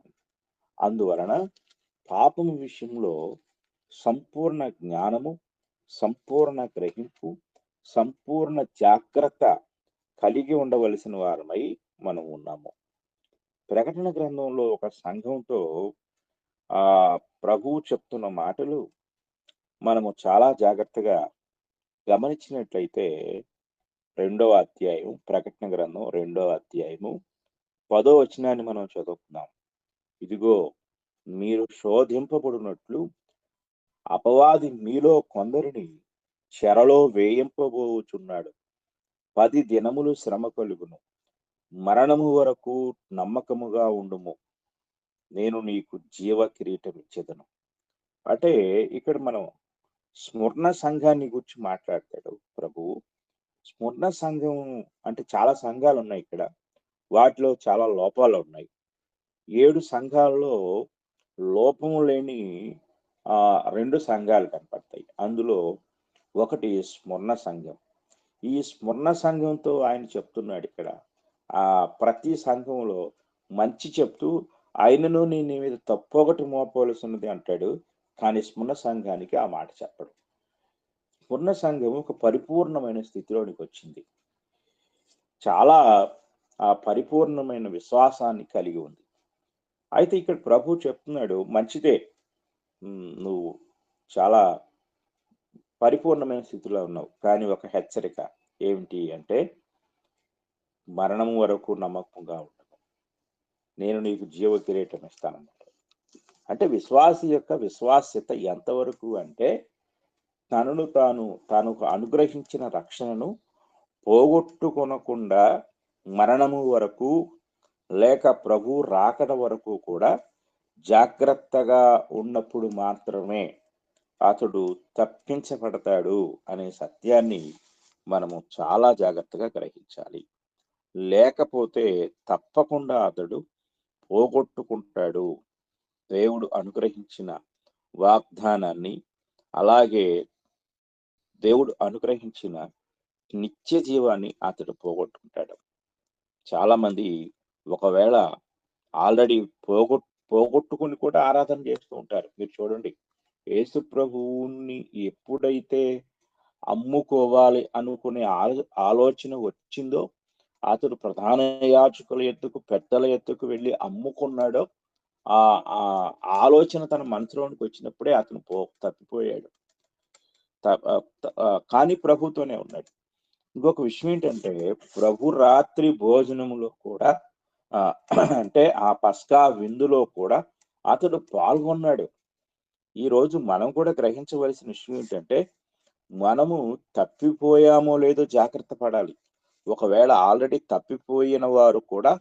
అందువలన పాపము విషయంలో సంపూర్ణ జ్ఞానము, సంపూర్ణ గ్రహింపు, సంపూర్ణ జాగ్రత్త కలిగి ఉండవలసిన వారమై మనం ఉన్నాము. ప్రకటన గ్రంథంలో ఒక సంఘంతో ఆ ప్రభువు చెప్తున్న మాటలు మనము చాలా జాగ్రత్తగా గమనించినట్లయితే 2వ అధ్యాయం, ప్రకటన గ్రంథం 2వ అధ్యాయము 10వ వచనాన్ని మనం చదువుకున్నాం. ఇదిగో మీరు శోధింపబడినట్లు అపవాది మీలో కొందరిని చెరలో వేయింపబోచున్నాడు. 10 దినములు శ్రమ కలుగును. మరణము వరకు నమ్మకముగా ఉండుము. నేను నీకు జీవ కిరీటం ఇచ్చేదను. అంటే ఇక్కడ మనం స్మరణ సంఘాన్ని గురించి మాట్లాడతాడు ప్రభువు. స్మరణ సంఘం అంటే చాలా సంఘాలు ఉన్నాయి ఇక్కడ. వాటిలో చాలా లోపాలు ఉన్నాయి. 7 సంఘాల్లో లోపము లేని 2 సంఘాలు కనపడతాయి. అందులో ఒకటి స్మరణ సంఘం. ఈ స్మరణ సంఘంతో ఆయన చెప్తున్నాడు ఇక్కడ ప్రతి సంఘంలో మంచి చెప్తూ ఆయనను నీ మీద తప్పు ఒకటి మోపవలసినది అంటాడు. కానీ స్మరణ సంఘానికి ఆ మాట చెప్పడు. స్మరణ సంఘం ఒక పరిపూర్ణమైన స్థితిలోనికి వచ్చింది. చాలా పరిపూర్ణమైన విశ్వాసాన్ని కలిగి ఉంది. అయితే ఇక్కడ ప్రభు చెప్తున్నాడు, మంచిదే, నువ్వు చాలా పరిపూర్ణమైన స్థితిలో ఉన్నావు. కానీ ఒక హెచ్చరిక ఏమిటి అంటే, మరణం వరకు నమ్మకంగా ఉండవు. నేను నీకు జీవ కిరీటం ఇస్తానన్నాడు. అంటే విశ్వాసి యొక్క విశ్వాస్యత ఎంతవరకు అంటే, తాను అనుగ్రహించిన రక్షణను పోగొట్టుకొనకుండా మరణము వరకు లేక ప్రభు రాకడ వరకు కూడా జాగ్రత్తగా ఉన్నప్పుడు మాత్రమే అతడు తప్పించబడతాడు అనే సత్యాన్ని మనము చాలా జాగ్రత్తగా గ్రహించాలి. లేకపోతే తప్పకుండా అతడు పోగొట్టుకుంటాడు దేవుడు అనుగ్రహించిన వాగ్దానాన్ని, అలాగే దేవుడు అనుగ్రహించిన నిత్య జీవాన్ని అతడు పోగొట్టుకుంటాడు. చాలా మంది ఒకవేళ ఆల్రెడీ పోగొట్టుకుని కూడా ఆరాధన చేస్తూ ఉంటారు. మీరు చూడండి, యేసు ప్రభువుని ఎప్పుడైతే అమ్ముకోవాలి అనుకునే ఆలోచన వచ్చిందో, అతడు ప్రధాన యాజకుల ఎద్దుకు, పెద్దల ఎద్దుకు వెళ్ళి అమ్ముకున్నాడో, ఆ ఆలోచన తన మనసులోనికి వచ్చినప్పుడే అతను తప్పిపోయాడు. కానీ ప్రభుతోనే ఉన్నాడు. ఇంకొక విషయం ఏంటంటే, ప్రభు రాత్రి భోజనములో కూడా అంటే ఆ పస్కా విందులో కూడా అతడు పాల్గొన్నాడు. ఈ రోజు మనం కూడా గ్రహించవలసిన విషయం ఏంటంటే, మనము తప్పిపోయామో లేదో జాగ్రత్త పడాలి. ఒకవేళ ఆల్రెడీ తప్పిపోయిన వారు కూడా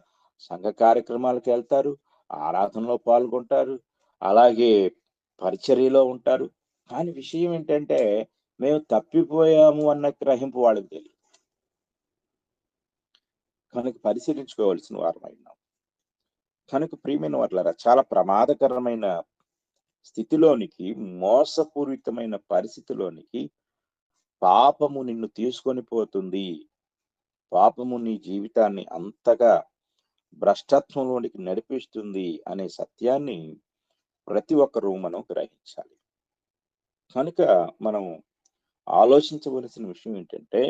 సంఘ కార్యక్రమాలకు వెళ్తారు, ఆరాధనలో పాల్గొంటారు, అలాగే పరిచర్యలో ఉంటారు. కానీ విషయం ఏంటంటే, మేము తప్పిపోయాము అన్న గ్రహింపు వాళ్ళకి తెలియదు. కనుక పరిశీలించుకోవాల్సిన వారమైనాం. కనుక ప్రియమైన వారులారా, చాలా ప్రమాదకరమైన స్థితిలోనికి, మోసపూరితమైన పరిస్థితిలోనికి పాపము నిన్ను తీసుకొని పోతుంది. పాపము నీ జీవితాన్ని అంతగా భ్రష్టత్వంలోనికి నడిపిస్తుంది అనే సత్యాన్ని ప్రతి ఒక్కరూ మనం గ్రహించాలి. కనుక మనం ఆలోచించవలసిన విషయం ఏంటంటే,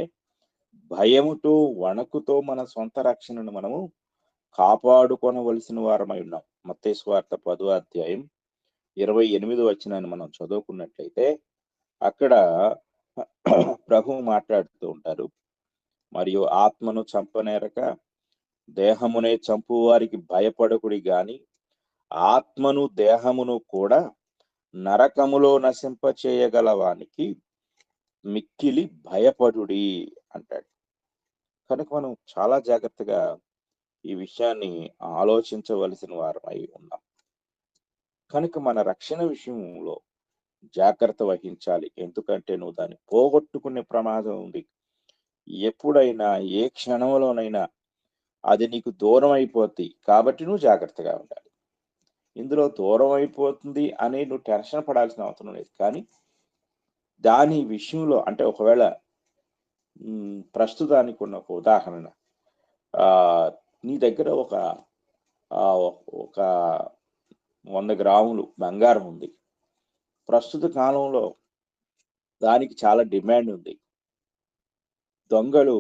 భయముతో, వణకుతో మన సొంత రక్షణను మనము కాపాడుకొనవలసిన వారమై ఉన్నాం. మత్తయి సువార్త 10వ అధ్యాయం 28వ వచనాన్ని మనం చదువుకున్నట్లయితే, అక్కడ ప్రభువు మాట్లాడుతూ ఉంటారు. మరియు ఆత్మను చంపనేరక దేహమునే చంపు వారికి భయపడకుడి గాని, ఆత్మను దేహమును కూడా నరకములో నశింప చేయగలవానికి మిక్కిలి భయపడుడి అంటాడు. కనుక మనం చాలా జాగ్రత్తగా ఈ విషయాన్ని ఆలోచించవలసిన వారమై ఉన్నాం. కనుక మన రక్షణ విషయంలో జాగ్రత్త వహించాలి. ఎందుకంటే నువ్వు దాన్ని పోగొట్టుకునే ప్రమాదం ఉంది. ఎప్పుడైనా ఏ క్షణంలోనైనా అది నీకు దూరం అయిపోద్ది. కాబట్టి నువ్వు జాగ్రత్తగా ఉండాలి. ఇందులో దూరం అయిపోతుంది అని నువ్వు టెన్షన్ పడాల్సిన అవసరం లేదు. కానీ దాని విషయంలో అంటే ఒకవేళ ప్రస్తుతానికి ఉన్న ఒక ఉదాహరణ, నీ దగ్గర ఒక 100 గ్రాములు బంగారం ఉంది. ప్రస్తుత కాలంలో దానికి చాలా డిమాండ్ ఉంది. దొంగలు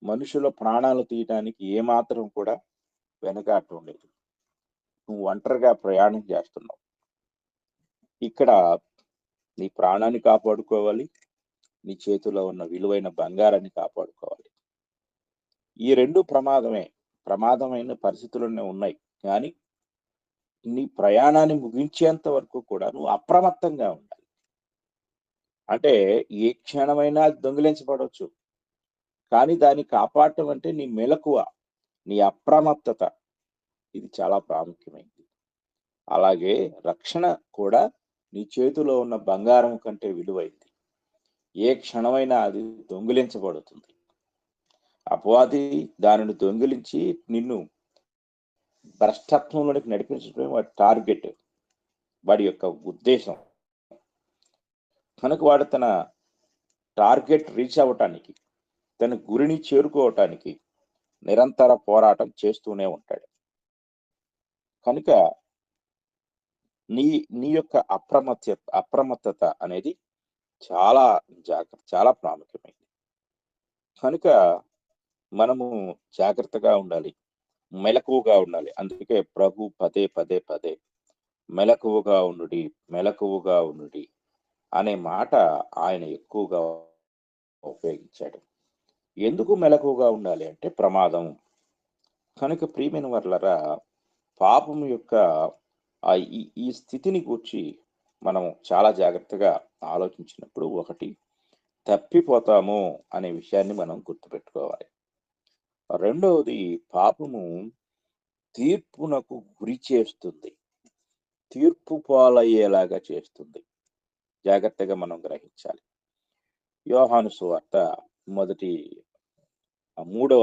మనుషుల ప్రాణాలు తీయడానికి ఏమాత్రం కూడా వెనకాడటం లేదు. నువ్వు ఒంటరిగా ప్రయాణం చేస్తున్నావు. ఇక్కడ నీ ప్రాణాన్ని కాపాడుకోవాలి, నీ చేతిలో ఉన్న విలువైన బంగారాన్ని కాపాడుకోవాలి. ఈ 2 ప్రమాదమైన పరిస్థితుల్లోనే ఉన్నాయి. కానీ నీ ప్రయాణాన్ని ముగించేంత వరకు కూడా నువ్వు అప్రమత్తంగా ఉండాలి. అంటే ఏ క్షణమైనా దొంగిలించబడవచ్చు. కానీ దాన్ని కాపాడటం అంటే నీ మెలకువ, నీ అప్రమత్తత, ఇది చాలా ప్రాముఖ్యమైనది. అలాగే రక్షణ కూడా నీ చేతిలో ఉన్న బంగారం కంటే విలువైంది. ఏ క్షణమైనా అది దొంగిలించబడుతుంది. అపవాది దానిని దొంగిలించి నిన్ను భ్రష్టత్వంలోనికి నడిపించడమే వాడి టార్గెట్, వాడి యొక్క ఉద్దేశం. కనుక వాడు తన టార్గెట్ రీచ్ అవ్వటానికి, తన గురిని చేరుకోవటానికి నిరంతర పోరాటం చేస్తూనే ఉంటాడు. కనుక నీ యొక్క అప్రమత్తత అనేది చాలా చాలా ప్రాముఖ్యమైనది. కనుక మనము జాగ్రత్తగా ఉండాలి, మెలకువగా ఉండాలి. అందుకే ప్రభు పదే మెలకువగా ఉండుడి అనే మాట ఆయన ఎక్కువగా ఉపయోగించాడు. ఎందుకు మెలకువగా ఉండాలి అంటే ప్రమాదం. కనుక ప్రియమైన వర్లరా, పాపం యొక్క ఈ స్థితిని గూర్చి మనం చాలా జాగ్రత్తగా ఆలోచించినప్పుడు, ఒకటి, తప్పిపోతాము అనే విషయాన్ని మనం గుర్తుపెట్టుకోవాలి. రెండవది, పాపము తీర్పునకు గురి చేస్తుంది, తీర్పు పాలయ్యేలాగా చేస్తుంది. జాగ్రత్తగా మనం గ్రహించాలి. యోహాను సువార్త 3వ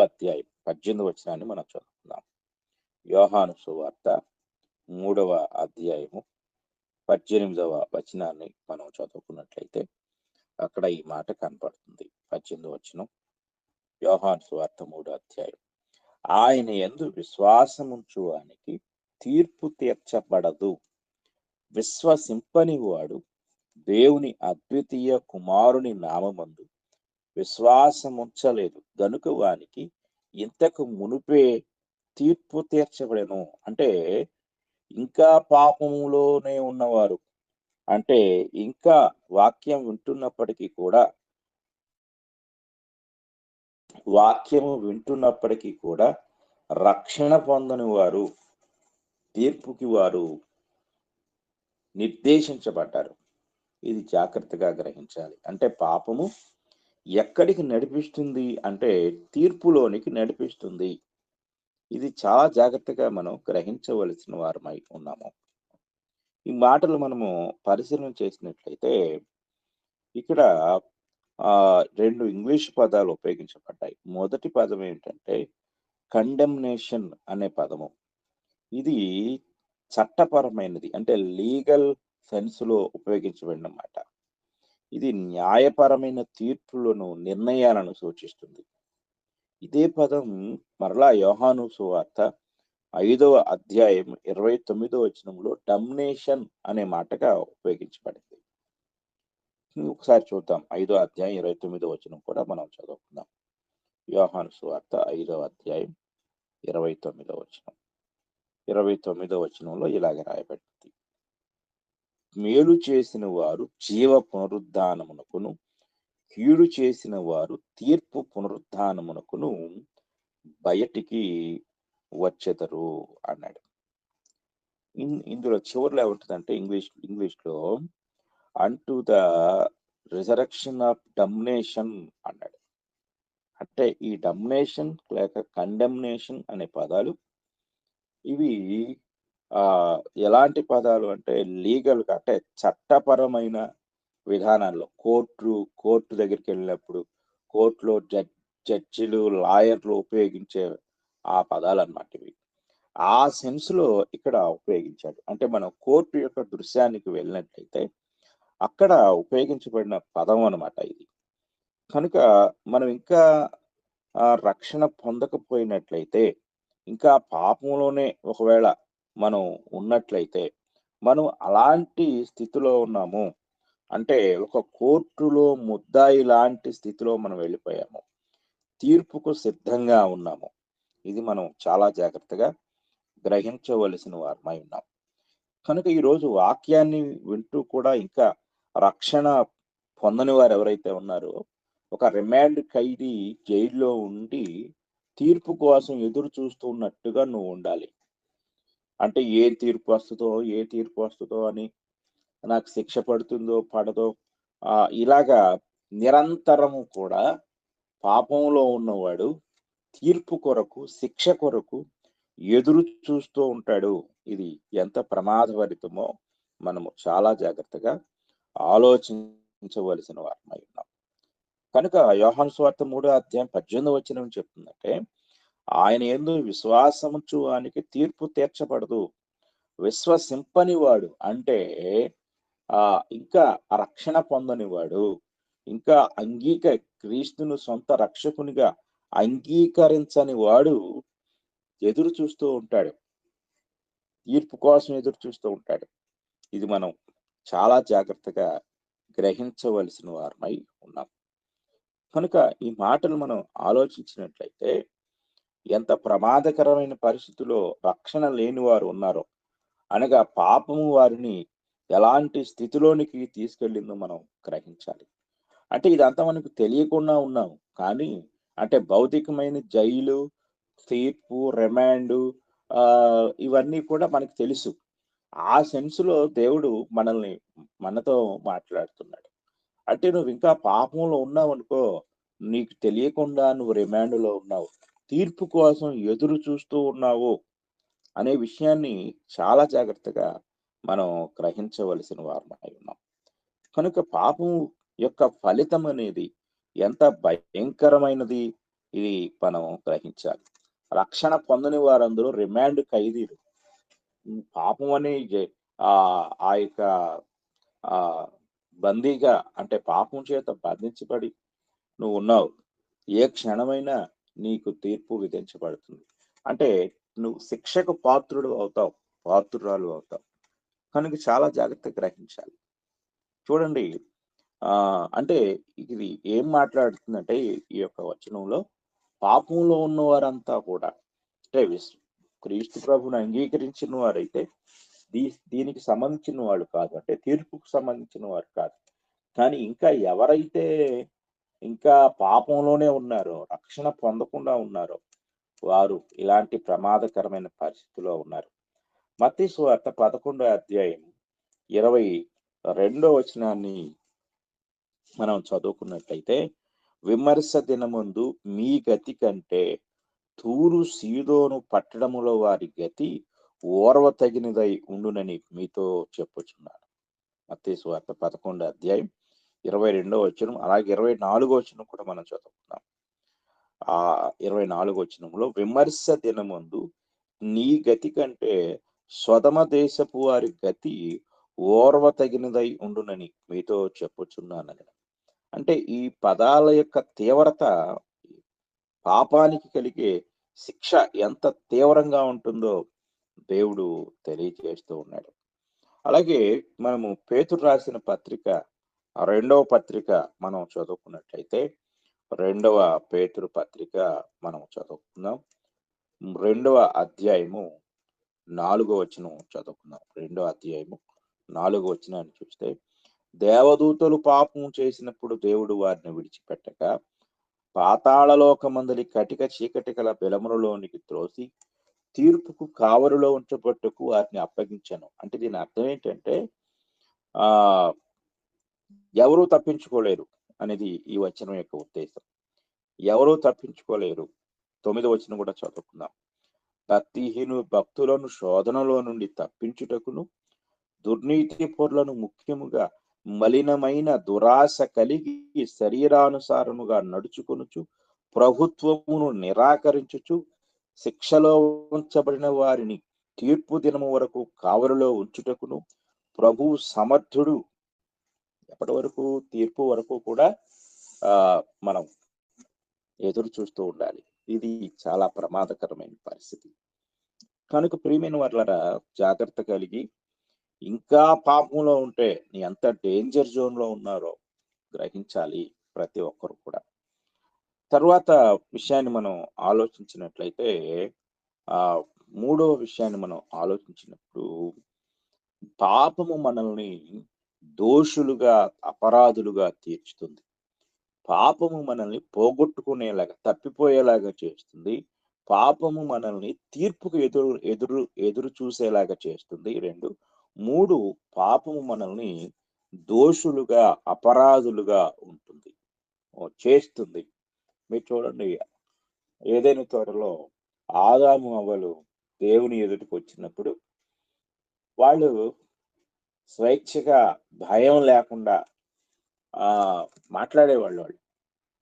అధ్యాయం 18వ వచనాన్ని మనం చదువుకుందాం. యోహాను సువార్త 3వ అధ్యాయము 18వ వచనాన్ని మనం చదువుకున్నట్లయితే అక్కడ ఈ మాట కనపడుతుంది. 18వ వచనం, యోహాను సువార్త 3వ అధ్యాయం. ఆయన యందు విశ్వాసముంచు వానికి తీర్పు తీర్చబడదు. విశ్వసింపని వాడు దేవుని అద్వితీయ కుమారుని నామమందు విశ్వాసముంచలేదు గనుక వానికి ఇంతకు మునుపే తీర్పు తీర్చబడెను. అంటే ఇంకా పాపములోనే ఉన్నవారు, అంటే ఇంకా వాక్యం వింటున్నప్పటికీ కూడా రక్షణ పొందని వారు తీర్పుకి వారు నిర్దేశించబడ్డారు. ఇది జాగ్రత్తగా గ్రహించాలి. అంటే పాపము ఎక్కడికి నడిపిస్తుంది అంటే తీర్పులోనికి నడిపిస్తుంది. ఇది చాలా జాగ్రత్తగా మనం గ్రహించవలసిన వారమై ఉన్నాము. ఈ మాటలు మనము పరిశీలన చేసినట్లయితే ఇక్కడ 2 ఇంగ్లీష్ పదాలు ఉపయోగించబడ్డాయి. మొదటి పదం ఏంటంటే కండెమ్నేషన్ అనే పదము. ఇది చట్టపరమైనది, అంటే లీగల్ సెన్స్ లో ఉపయోగించబడిన మాట. ఇది న్యాయపరమైన తీర్పులను, నిర్ణయాలను సూచిస్తుంది. ఇదే పదం మరలా యోహాను సువార్త 5వ అధ్యాయం 29వ వచనంలో డమ్నేషన్ అనే మాటగా ఉపయోగించబడింది. ఒకసారి చూద్దాం. 5వ అధ్యాయం 29వ వచనం కూడా మనం చదువుకుందాం. యోహాను సువార్త 5వ అధ్యాయం 29వ వచనం. 29వ వచనంలో ఇలాగ రాయబడింది: మేలు చేసిన వారు జీవ పునరుద్ధానమునకును, కీడు చేసిన వారు తీర్పు పునరుద్ధానమునకును బయటికి వచ్చెదరు అన్నాడు. ఇందులో చివరిలో ఏముంటుందంటే ఇంగ్లీష్లో అంటూ ద రిజరక్షన్ ఆఫ్ డమ్నేషన్ అన్నాడు. అంటే ఈ డమ్నేషన్ లేక కండెమ్నేషన్ అనే పదాలు ఇవి ఎలాంటి పదాలు అంటే లీగల్ గా, అంటే చట్టపరమైన విధానాల్లో కోర్టు దగ్గరికి వెళ్ళినప్పుడు కోర్టులో జడ్జిలు, లాయర్లు ఉపయోగించే ఆ పదాలు అన్నమాట ఇవి. ఆ సెన్స్ లో ఇక్కడ ఉపయోగించాడు. అంటే మనం కోర్టు యొక్క దృశ్యానికి వెళ్ళినట్లయితే అక్కడ ఉపయోగించబడిన పదం అన్నమాట ఇది. కనుక మనం ఇంకా రక్షణ పొందకపోయినట్లయితే, ఇంకా పాపంలోనే ఒకవేళ మనం ఉన్నట్లయితే, మనం అలాంటి స్థితిలో ఉన్నాము. అంటే ఒక కోర్టులో ముద్దాయి లాంటి స్థితిలో మనం వెళ్ళిపోయాము. తీర్పుకు సిద్ధంగా ఉన్నాము. ఇది మనం చాలా జాగ్రత్తగా గ్రహించవలసిన వారమై ఉన్నాం. కనుక ఈరోజు వాక్యాన్ని వింటూ కూడా ఇంకా రక్షణ పొందని వారు ఎవరైతే ఉన్నారో, ఒక రిమాండ్ ఖైదీ జైల్లో ఉండి తీర్పు కోసం ఎదురు చూస్తున్నట్టుగా నువ్వు ఉండాలి. అంటే ఏ తీర్పు వస్తుందో అని, నాకు శిక్ష పడుతుందో పడదో, ఇలాగా నిరంతరము కూడా పాపంలో ఉన్నవాడు తీర్పు కొరకు, శిక్ష కొరకు ఎదురు చూస్తూ ఉంటాడు. ఇది ఎంత ప్రమాదభరితమో మనము చాలా జాగ్రత్తగా ఆలోచించవలసిన వారమై ఉన్నాం. కనుక యోహాను సువార్త 3:18 చెప్తుందంటే, ఆయన యందు విశ్వాసముంచు వానికి తీర్పు తీర్చబడదు. విశ్వసింపని వాడు అంటే ఇంకా రక్షణ పొందని వాడు, ఇంకా క్రీస్తును సొంత రక్షకునిగా అంగీకరించని వాడు ఎదురు చూస్తూ ఉంటాడు. తీర్పు కోసం ఎదురు చూస్తూ ఉంటాడు. ఇది మనం చాలా జాగ్రత్తగా గ్రహించవలసిన వారమై ఉన్నాం. కనుక ఈ మాటలు మనం ఆలోచించినట్లయితే ఎంత ప్రమాదకరమైన పరిస్థితిలో రక్షణ లేని వారు ఉన్నారో, అనగా పాపము వారిని ఎలాంటి స్థితిలోనికి తీసుకెళ్ళిందో మనం గ్రహించాలి. అంటే ఇదంతా మనకు తెలియకుండా ఉన్నాం, కానీ అంటే భౌతికమైన జైలు, తీర్పు, రిమాండు, ఇవన్నీ కూడా మనకు తెలుసు. ఆ సెన్స్లో దేవుడు మనతో మాట్లాడుతున్నాడు. అంటే నువ్వు ఇంకా పాపంలో ఉన్నావు అనుకో, నీకు తెలియకుండా నువ్వు రిమాండ్లో ఉన్నావు, తీర్పు కోసం ఎదురు చూస్తూ ఉన్నావు అనే విషయాన్ని చాలా జాగ్రత్తగా మనం గ్రహించవలసిన వారమై ఉన్నాం. కనుక పాపం యొక్క ఫలితం అనేది ఎంత భయంకరమైనది, ఇది మనం గ్రహించాలి. రక్షణ పొందని వారందరూ రిమాండ్ ఖైదీలు. పాపం అనే ఆ యొక్క బందీగా, అంటే పాపం చేత బంధించబడి నువ్వు ఉన్నావు. ఏ క్షణమైనా నీకు తీర్పు విధించబడుతుంది. అంటే నువ్వు శిక్షకు పాత్రురాలు అవుతావు. కనుక చాలా జాగ్రత్తగా గ్రహించాలి. చూడండి, అంటే ఇది ఏం మాట్లాడుతుందంటే ఈ యొక్క వచనంలో, పాపంలో ఉన్నవారంతా కూడా అంటే క్రీస్తు ప్రభుని అంగీకరించిన వారైతే దీనికి సంబంధించిన వాళ్ళు కాదు, అంటే తీర్పుకు సంబంధించిన వారు కాదు. కానీ ఇంకా ఎవరైతే ఇంకా పాపంలోనే ఉన్నారో, రక్షణ పొందకుండా ఉన్నారో, వారు ఇలాంటి ప్రమాదకరమైన పరిస్థితిలో ఉన్నారు. మత్తయి సువార్త 11:22 మనం చదువుకున్నట్లయితే, విమర్శ దినమందు మీ గతి కంటే తూరు సీదోను పట్టణములో వారి గతి ఓర్వ తగినదై ఉండునని మీతో చెప్పుచున్నాను. మత్తయి సువార్త 11:22, అలాగే 24 కూడా మనం చదువుకున్నాం. ఆ 24 విమర్శ దినమందు నీ గతి కంటే స్వధమ దేశపు వారి గతి ఓర్వ తగినదై ఉండునని మీతో చెప్పుచున్నానని. అంటే ఈ పదాల యొక్క తీవ్రత, పాపానికి కలిగే శిక్ష ఎంత తీవ్రంగా ఉంటుందో దేవుడు తెలియజేస్తూ ఉన్నాడు. అలాగే మనము పేతురు రాసిన పత్రిక, 2వ పత్రిక మనం చదువుకున్నట్లయితే, 2వ పేతురు పత్రిక మనం చదువుకుందాం. 2వ అధ్యాయము 4వ వచనం చదువుకుందాం. 2వ అధ్యాయము 4వ వచనాన్ని చూస్తే, దేవదూతలు పాపం చేసినప్పుడు దేవుడు వారిని విడిచిపెట్టక పాతాళలోకమందలి కటిక చీకటి గల బిలములలోనికి త్రోసి తీర్పుకు కావలిలో ఉంచబట్టుకు వారిని అప్పగించాను. అంటే దీని అర్థం ఏంటంటే, ఎవరూ తప్పించుకోలేరు అనేది ఈ వచనం యొక్క ఉద్దేశం. ఎవరూ తప్పించుకోలేరు. 9వ వచనం కూడా చదువుకుందాం. భక్తులను శోధనలో నుండి తప్పించుటకును, దుర్నీతి పొర్లను ముఖ్యముగా మలినమైన దురాశ కలిగి శరీరానుసారముగా నడుచుకొనుచు ప్రభుత్వమును నిరాకరించుచు శిక్షలో ఉంచబడిన వారిని తీర్పు దినము వరకు కావలిలో ఉంచుటకును ప్రభువు సమర్థుడు. ఎప్పటి వరకు? తీర్పు వరకు కూడా మనం ఎదురు చూస్తూ ఉండాలి. ఇది చాలా ప్రమాదకరమైన పరిస్థితి. కనుక ప్రియమైన వాళ్ళరా, జాగ్రత్త కలిగి ఇంకా పాపంలో ఉంటే నీ ఎంత డేంజర్ జోన్ లో ఉన్నారో గ్రహించాలి ప్రతి ఒక్కరు కూడా. తర్వాత విషయాన్ని మనం ఆలోచించినట్లయితే, మూడవ విషయాన్ని మనం ఆలోచించినప్పుడు, పాపము మనల్ని దోషులుగా, అపరాధులుగా తీర్చుతుంది. పాపము మనల్ని పోగొట్టుకునేలాగా, తప్పిపోయేలాగా చేస్తుంది. పాపము మనల్ని తీర్పుకు ఎదురు చూసేలాగా చేస్తుంది. 2. 3, పాపము మనల్ని దోషులుగా, అపరాధులుగా ఉంటుంది, చేస్తుంది. మీరు చూడండి, ఏదైనా తోటలో ఆదాము అవ్వలు దేవుని ఎదుటికి వచ్చినప్పుడు వాళ్ళు స్వేచ్ఛగా, భయం లేకుండా మాట్లాడేవాళ్ళు. వాళ్ళు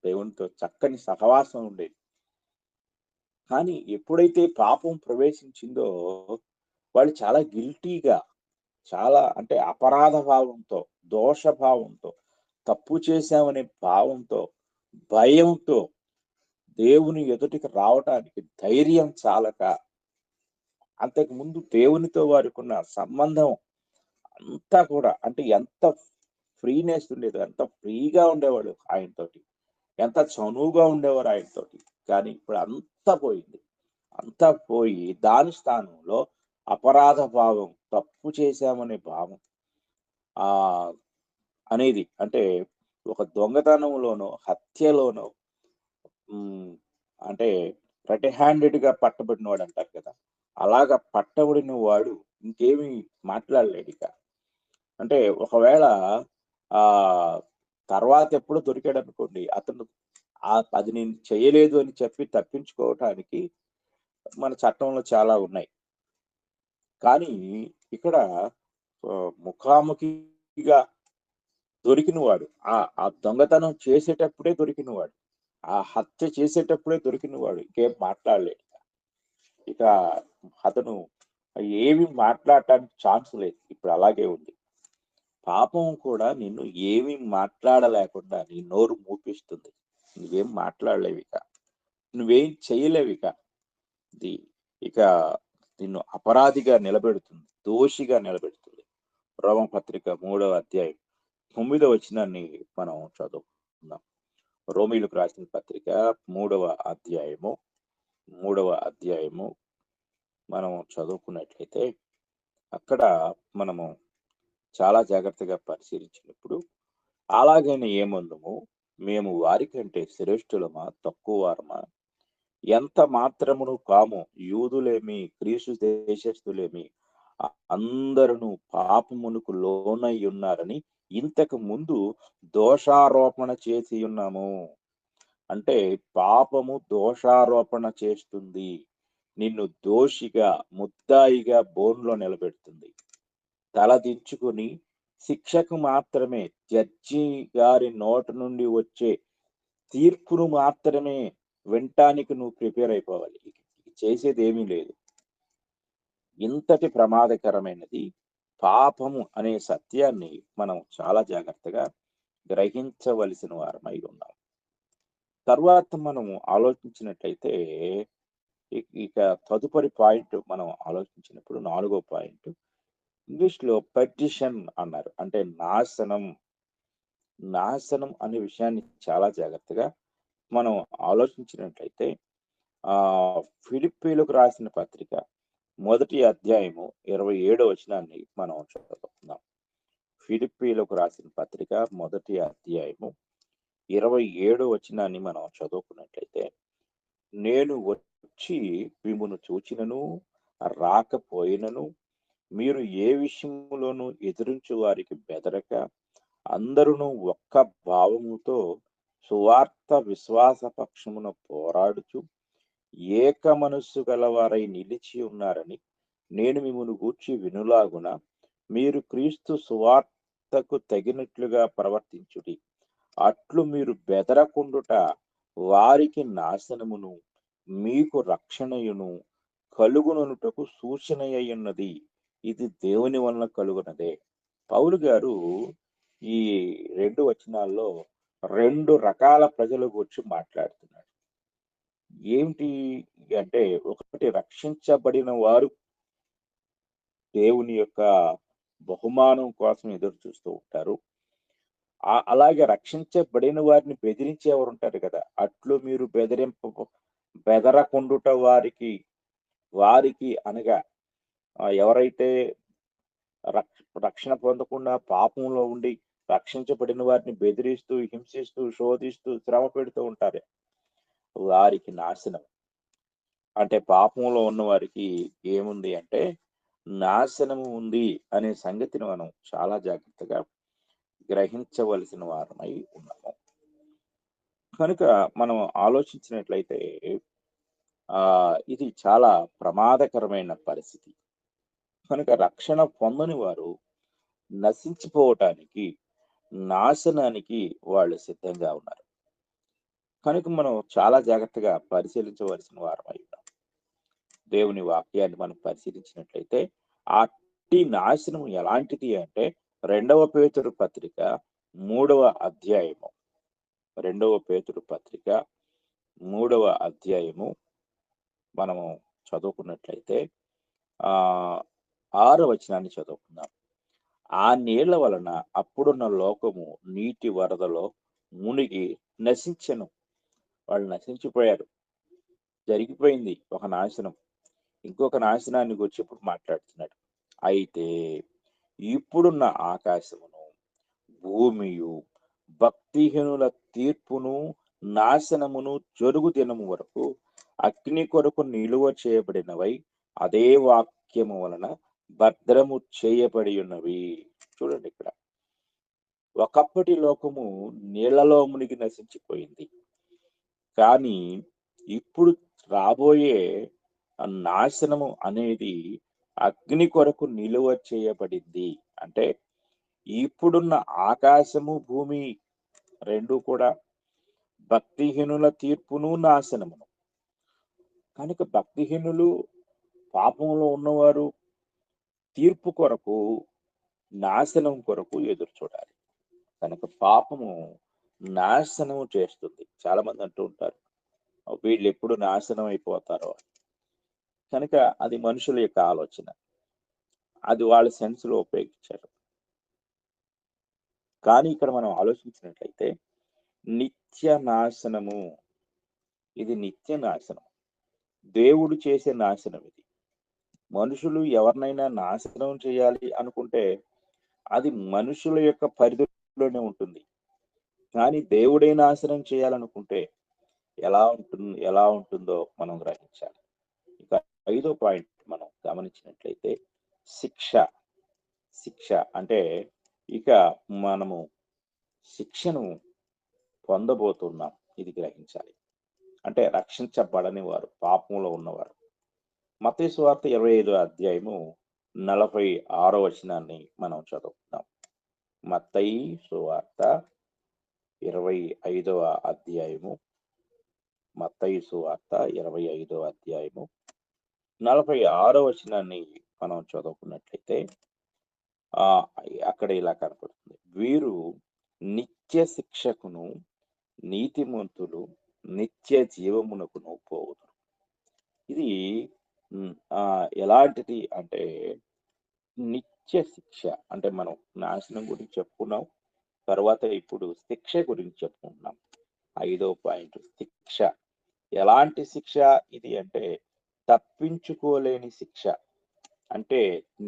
దేవునితో చక్కని సహవాసం ఉండేది. కానీ ఎప్పుడైతే పాపం ప్రవేశించిందో వాళ్ళు చాలా గిల్టీగా, చాలా అంటే అపరాధ భావంతో, దోష భావంతో, తప్పు చేశామనే భావంతో, భయంతో దేవుని ఎదుటికి రావటానికి ధైర్యం చాలక, అంతకు ముందు దేవునితో వారికి ఉన్న సంబంధం అంతా కూడా, అంటే ఎంత ఫ్రీనెస్ ఉండేది, ఎంత ఫ్రీగా ఉండేవాడు ఆయనతోటి, ఎంత చనువుగా ఉండేవారు ఆయనతోటి. కానీ ఇప్పుడు అంతా పోయింది. అంతా పోయి దాని స్థానంలో అపరాధ భావం, తప్పు చేశామనే భావం అనేది, అంటే ఒక దొంగతనంలోనో, హత్యలోనో, అంటే రెడ్ హ్యాండెడ్ గా పట్టబడిన వాడు అంటారు కదా, అలాగా పట్టబడిన వాడు ఇంకేమీ మాట్లాడలేడు ఇక. అంటే ఒకవేళ తర్వాత ఎప్పుడు దొరికాడు అనుకోండి, అతను అది నేను చేయలేదు అని చెప్పి తప్పించుకోవటానికి మన చట్టంలో చాలా ఉన్నాయి. కానీ ఇక్కడ ముఖాముఖిగా దొరికినవాడు, ఆ దొంగతనం చేసేటప్పుడే దొరికినవాడు, ఆ హత్య చేసేటప్పుడే దొరికినవాడు ఇంకేం మాట్లాడలేడు. ఇక అతను ఏమి మాట్లాడటానికి ఛాన్స్ లేదు. ఇప్పుడు అలాగే ఉంది. పాపం కూడా నిన్ను ఏమి మాట్లాడలేకుండా నీ నోరు మూపిస్తుంది. నువ్వేం మాట్లాడలేవు, ఇక నువ్వేం చేయలేవు. ఇక నిన్ను అపరాధిగా నిలబెడుతుంది, దోషిగా నిలబెడుతుంది. రోమపత్రిక 3వ అధ్యాయం 9వ వచనాన్ని మనం చదువుకుందాం. రోమీయులకు రాసిన పత్రిక 3వ అధ్యాయము మనం చదువుకున్నట్లయితే, అక్కడ మనము చాలా జాగ్రత్తగా పరిశీలించినప్పుడు, అలాగని ఏమందుము, మేము వారికంటే శ్రేష్ఠులమా, తక్కువ వారమా? ఎంత మాత్రమును కాము, యూదులేమి, గ్రీసు దేశస్థులేమి, అందరూ పాపమునకు లోనై ఉన్నారని ఇంతకు ముందు దోషారోపణ చేసి ఉన్నాము. అంటే పాపము దోషారోపణ చేస్తుంది, నిన్ను దోషిగా, ముద్దాయిగా బోన్లో నిలబెడుతుంది. తలదించుకుని శిక్షకు మాత్రమే, జడ్జి గారి నోటి నుండి వచ్చే తీర్పును మాత్రమే వినటానికి నువ్వు ప్రిపేర్ అయిపోవాలి. చేసేది ఏమీ లేదు. ఇంతటి ప్రమాదకరమైనది పాపము అనే సత్యాన్ని మనం చాలా జాగ్రత్తగా గ్రహించవలసిన వారమై ఉన్నాం. తర్వాత మనము ఆలోచించినట్లయితే, ఇక తదుపరి పాయింట్ మనం ఆలోచించినప్పుడు 4వ పాయింట్, ఇంగ్లీష్ లో పెర్డిషన్ అన్నారు, అంటే నాశనం అనే విషయాన్ని చాలా జాగ్రత్తగా మనం ఆలోచించినట్లయితే, ఫిలిప్పీలకు రాసిన పత్రిక 1వ అధ్యాయము 27వ వచనాన్ని మనం చదువుకుందాం. ఫిలిప్పీలకు రాసిన పత్రిక 1వ అధ్యాయము 27వ వచనాన్ని మనం చదువుకున్నట్లయితే, నేను వచ్చి మిమ్మును చూచినను రాకపోయినను మీరు ఏ విషయంలోనూ ఎదురించు వారికి బెదరక అందరూ ఒక్క భావముతో సువార్త విశ్వాస పక్షమున పోరాడుచు ఏక మనస్సు గలవారై నిలిచి ఉన్నారని నేను మిమ్మును గూర్చి వినులాగున మీరు క్రీస్తు సువార్తకు తగినట్లుగా ప్రవర్తించుడి. అట్లు మీరు బెదరకుండుట వారికి నాశనమును, మీకు రక్షణయును కలుగుననుటకు సూచన అయ్యున్నది. ఇది దేవుని వలన కలుగునదే. పౌలు గారు ఈ 2 వచనాల్లో 2 రకాల ప్రజల గురించి మాట్లాడుతున్నాడు. ఏమిటి అంటే, ఒకటి రక్షించబడిన వారు దేవుని యొక్క బహుమానం కోసం ఎదురు చూస్తూ ఉంటారు. అలాగే రక్షించబడిన వారిని బెదిరించేవారు ఉంటారు కదా, అట్లు మీరు బెదరకుండుట వారికి అనగా ఎవరైతే రక్షణ పొందకుండా పాపంలో ఉండి రక్షించబడిన వారిని బెదిరిస్తూ, హింసిస్తూ, శోధిస్తూ, శ్రమ పెడుతూ ఉంటారు, వారికి నాశనం. అంటే పాపంలో ఉన్న వారికి ఏముంది అంటే నాశనము ఉంది అనే సంగతిని మనం చాలా జాగ్రత్తగా గ్రహించవలసిన వారమై ఉన్నాము. కనుక మనం ఆలోచించినట్లయితే ఇది చాలా ప్రమాదకరమైన పరిస్థితి. కనుక రక్షణ పొందని వారు నశించిపోవటానికి, నాశనానికి వాళ్ళు సిద్ధంగా ఉన్నారు. కనుక మనం చాలా జాగ్రత్తగా పరిశీలించవలసిన వారమై ఉన్నాం. దేవుని వాక్యాన్ని మనం పరిశీలించినట్లయితే అట్టి నాశనం ఎలాంటిది అంటే 2వ పేతురు పత్రిక 3వ అధ్యాయము 2వ పేతురు పత్రిక 3వ అధ్యాయము మనము చదువుకున్నట్లయితే 6వ వచనాన్ని చదువుకుందాం. ఆ నీళ్ల వలన అప్పుడున్న లోకము నీటి వరదలో మునిగి నశించెను. వాళ్ళు నశించిపోయారు, జరిగిపోయింది ఒక నాశనం. ఇంకొక నాశనాన్ని గురించి ఇప్పుడు మాట్లాడుతున్నాడు. అయితే ఇప్పుడున్న ఆకాశమును భూమియు భక్తిహీనుల తీర్పును నాశనమును జరుగు దినము వరకు అగ్ని కొరకు నిలువ చేయబడినవై అదే వాక్యము వలన భద్రము చేయబడి ఉన్నవి. చూడండి, ఇక్కడ ఒకప్పటి లోకము నీళ్లలో మునిగి నశించిపోయింది, కానీ ఇప్పుడు రాబోయే నాశనము అనేది అగ్ని కొరకు నిలువ చేయబడింది. అంటే ఇప్పుడున్న ఆకాశము భూమి రెండు కూడా భక్తిహీనుల తీర్పును నాశనమును. కనుక భక్తిహీనులు, పాపంలో ఉన్నవారు తీర్పు కొరకు, నాశనం కొరకు ఎదురు చూడాలి. కనుక పాపము నాశనము చేస్తుంది. చాలా మంది అంటూ ఉంటారు, వీళ్ళు ఎప్పుడు నాశనం అయిపోతారో. కనుక అది మనుషుల యొక్క ఆలోచన, అది వాళ్ళ సెన్స్ లో ఉపయోగించారు. కానీ ఇక్కడ మనం ఆలోచించినట్లయితే నిత్య నాశనము, ఇది నిత్య నాశనం, దేవుడు చేసే నాశనం ఇది. మనుషులు ఎవరినైనా నాశనం చేయాలి అనుకుంటే అది మనుషుల యొక్క పరిధిలోనే ఉంటుంది. కానీ దేవుడే నాశనం చేయాలనుకుంటే ఎలా ఉంటుందో మనం గ్రహించాలి. ఇక 5వ పాయింట్ మనం గమనించినట్లయితే శిక్ష అంటే ఇక మనము శిక్షను పొందబోతున్నాం, ఇది గ్రహించాలి. అంటే రక్షించబడని వారు, పాపంలో ఉన్నవారు. మత్తయి సువార్త 25వ అధ్యాయము 46వ వచనాన్ని మనం చదువుకుందాం. మత్తయి సువార్త 25వ అధ్యాయము, మత్తయి సువార్త 25వ అధ్యాయము 46వ వచనాన్ని మనం చదువుకున్నట్లయితే అక్కడ ఇలా కనపడుతుంది, వీరు నిత్య శిక్షకును నీతిమంతులు నిత్య జీవమునకును పోవుదురు. ఇది ఎలాంటిది అంటే నిత్య శిక్ష. అంటే మనం నాశనం గురించి చెప్పుకున్నాం, తర్వాత ఇప్పుడు శిక్ష గురించి చెప్పుకుంటున్నాం. 5వ పాయింట్ శిక్ష. ఎలాంటి శిక్ష ఇది అంటే తప్పించుకోలేని శిక్ష, అంటే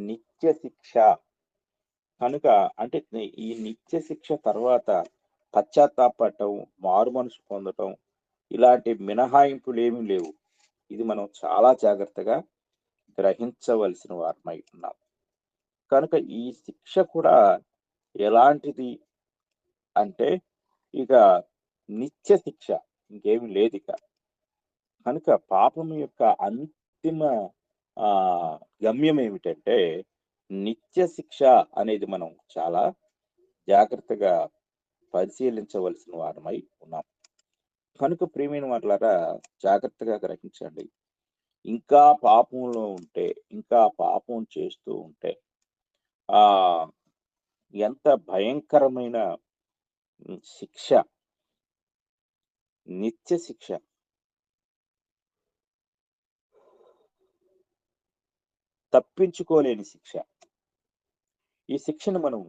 నిత్య శిక్ష. కనుక అంటే ఈ నిత్య శిక్ష తర్వాత పశ్చాత్తాపడటం, మారు మనసు పొందటం, ఇలాంటి మినహాయింపులు ఏమీ లేవు. ఇది మనం చాలా జాగ్రత్తగా గ్రహించవలసిన వారమై ఉన్నాం. కనుక ఈ శిక్ష కూడా ఎలాంటిది అంటే ఇక నిత్య శిక్ష, ఇంకేమీ లేదు ఇక. కనుక పాపం యొక్క అంతిమ గమ్యం ఏమిటంటే నిత్య శిక్ష అనేది మనం చాలా జాగ్రత్తగా పరిశీలించవలసిన వారమై ఉన్నాం. కనుక ప్రియమైన వాళ్ళారా, జాగ్రత్తగా గ్రహించండి. ఇంకా పాపంలో ఉంటే, ఇంకా పాపం చేస్తూ ఉంటే ఆ ఎంత భయంకరమైన శిక్ష, నిత్య శిక్ష. తప్పించుకోలేని శిక్ష. ఈ శిక్షను మనం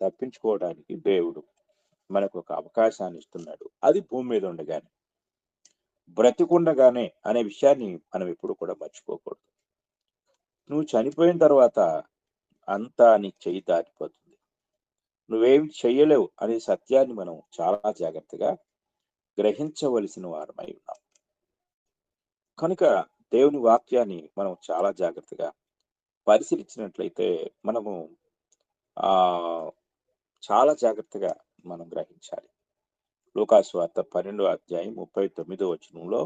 తప్పించుకోవడానికి దేవుడు మనకు ఒక అవకాశాన్ని ఇస్తున్నాడు. అది భూమి మీద ఉండగానే, బ్రతికుండగానే అనే విషయాన్ని మనం ఎప్పుడు కూడా మర్చిపోకూడదు. నువ్వు చనిపోయిన తర్వాత అంతా నీ చెయ్యి దాటిపోతుంది. నువ్వేమి చెయ్యలేవు అనే సత్యాన్ని మనం చాలా జాగ్రత్తగా గ్రహించవలసిన వారమై ఉన్నాం. కనుక దేవుని వాక్యాన్ని మనం చాలా జాగ్రత్తగా పరిశీలించినట్లయితే మనము ఆ చాలా జాగ్రత్తగా మనం గ్రహించాలి. లూకాసు వార్త 12వ అధ్యాయం 39వ వచనంలో